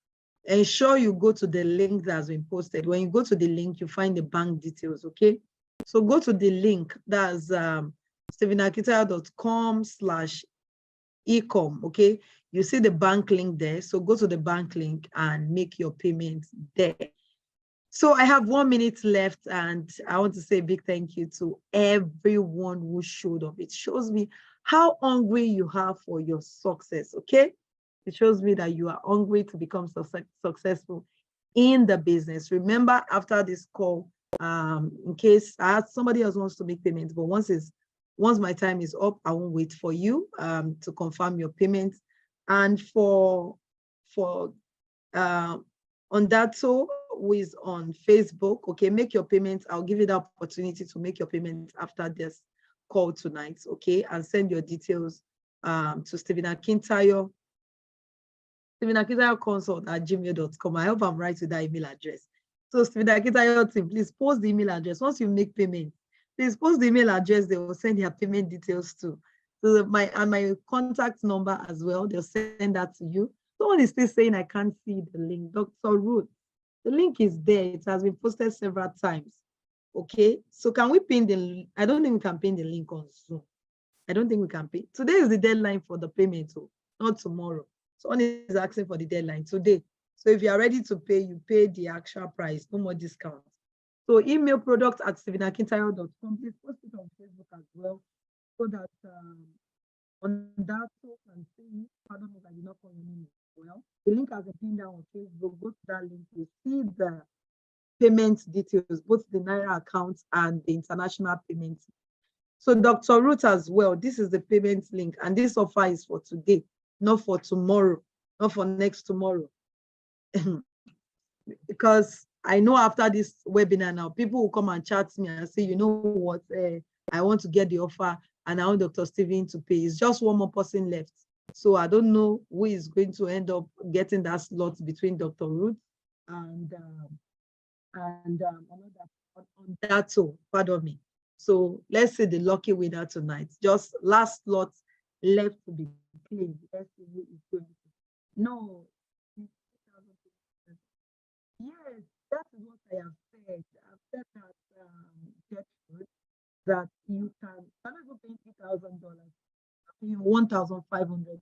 S1: ensure you go to the link that has been posted. When you go to the link, you find the bank details, okay? So go to the link, that's stephenakitayo.com/ecom, okay? You see the bank link there. So go to the bank link and make your payment there. So I have 1 minute left, and I want to say a big thank you to everyone who showed up. It shows me how hungry you have for your success, okay? It shows me that you are hungry to become successful in the business. Remember, after this call, in case somebody else wants to make payments, but once my time is up, I won't wait for you to confirm your payment. And on that, so who is on Facebook, okay, make your payments. I'll give you the opportunity to make your payments after this call tonight, okay, and send your details to Stephen Akintayo, StephenAkintayoConsult@gmail.com. I hope I'm right with that email address. So Stephen Akintayo team, please post the email address. Once you make payment, please post the email address. They will send their payment details to. So my contact number as well, they'll send that to you. Someone is still saying I can't see the link. Dr. Ruth, the link is there. It has been posted several times. Okay, so can we pin the? I don't think we can pin the link on Zoom. I don't think we can pay. Today is the deadline for the payment, not tomorrow. Someone is asking for the deadline today. So if you are ready to pay, you pay the actual price, no more discount. So email product@stephenakintayo.com. Please post it on Facebook as well, so that on that talk and see, pardon me, I did not call your name well. The link has been pinned down on Facebook. Go to that link to see the payment details, both the Naira account and the international payment. So Dr. Ruth as well, this is the payment link, and this offer is for today, not for tomorrow, not for next tomorrow. Because I know after this webinar now, people will come and chat me and say, you know what, I want to get the offer and I want Dr. Stephen to pay. It's just one more person left. So I don't know who is going to end up getting that slot between Dr. Ruth and another on that, so pardon me. So let's say the lucky winner tonight. Just last slot left to be claimed. Let's see who is going to. No. Yes, that is what I have said. I've said that you can go pay $3,000, pay $1,500.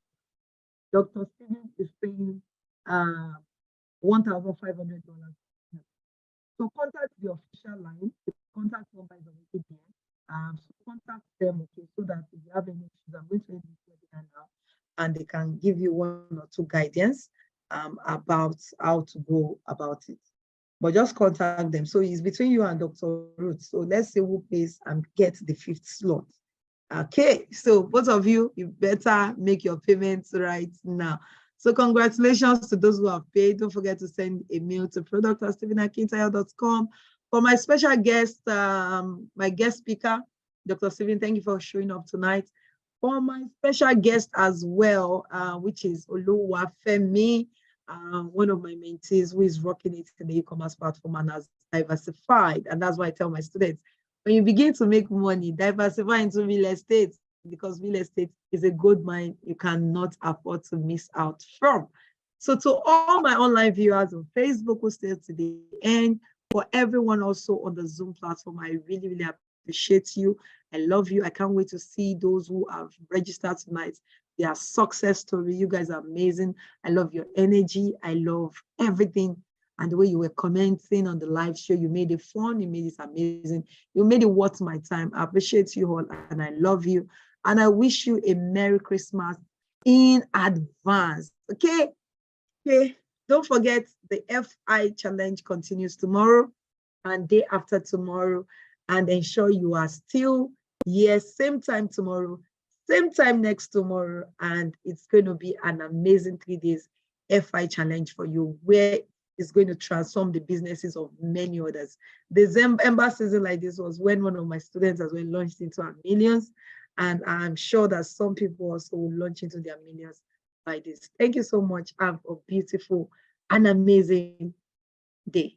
S1: Dr. Stephen is paying $1,500. So contact the official line. The contact number is already there. So contact them, okay, so that if you have any issues, I'm going to end this webinar now, and they can give you 1 or 2 guidance about how to go about it. But just contact them. So it's between you and Dr. Ruth. So let's see who pays and get the 5th slot. Okay, so both of you, you better make your payments right now. So congratulations to those who have paid. Don't forget to send a mail to product@stephenakintayo.com. For my special guest, my guest speaker, Dr. Stephen, thank you for showing up tonight. For my special guest as well, which is Oluwafemi, one of my mentees who is rocking it in the e-commerce platform and has diversified. And that's why I tell my students, when you begin to make money, diversify into real estate, because real estate is a gold mine you cannot afford to miss out from. So to all my online viewers on Facebook who stayed to the end, for everyone also on the Zoom platform, I really, really appreciate you. I love you. I can't wait to see those who have registered tonight. Their success story. You guys are amazing. I love your energy. I love everything. And the way you were commenting on the live show, you made it fun. You made it amazing. You made it worth my time. I appreciate you all and I love you. And I wish you a Merry Christmas in advance. Okay? Okay. Don't forget, the FI challenge continues tomorrow and day after tomorrow, and ensure you are still here, same time tomorrow, same time next tomorrow, and it's going to be an amazing 3 days FI challenge for you, where it's going to transform the businesses of many others. The Ember season like this was when one of my students as well launched into our millions, and I'm sure that some people also will launch into their millions by this. Thank you so much. Have a beautiful and amazing day.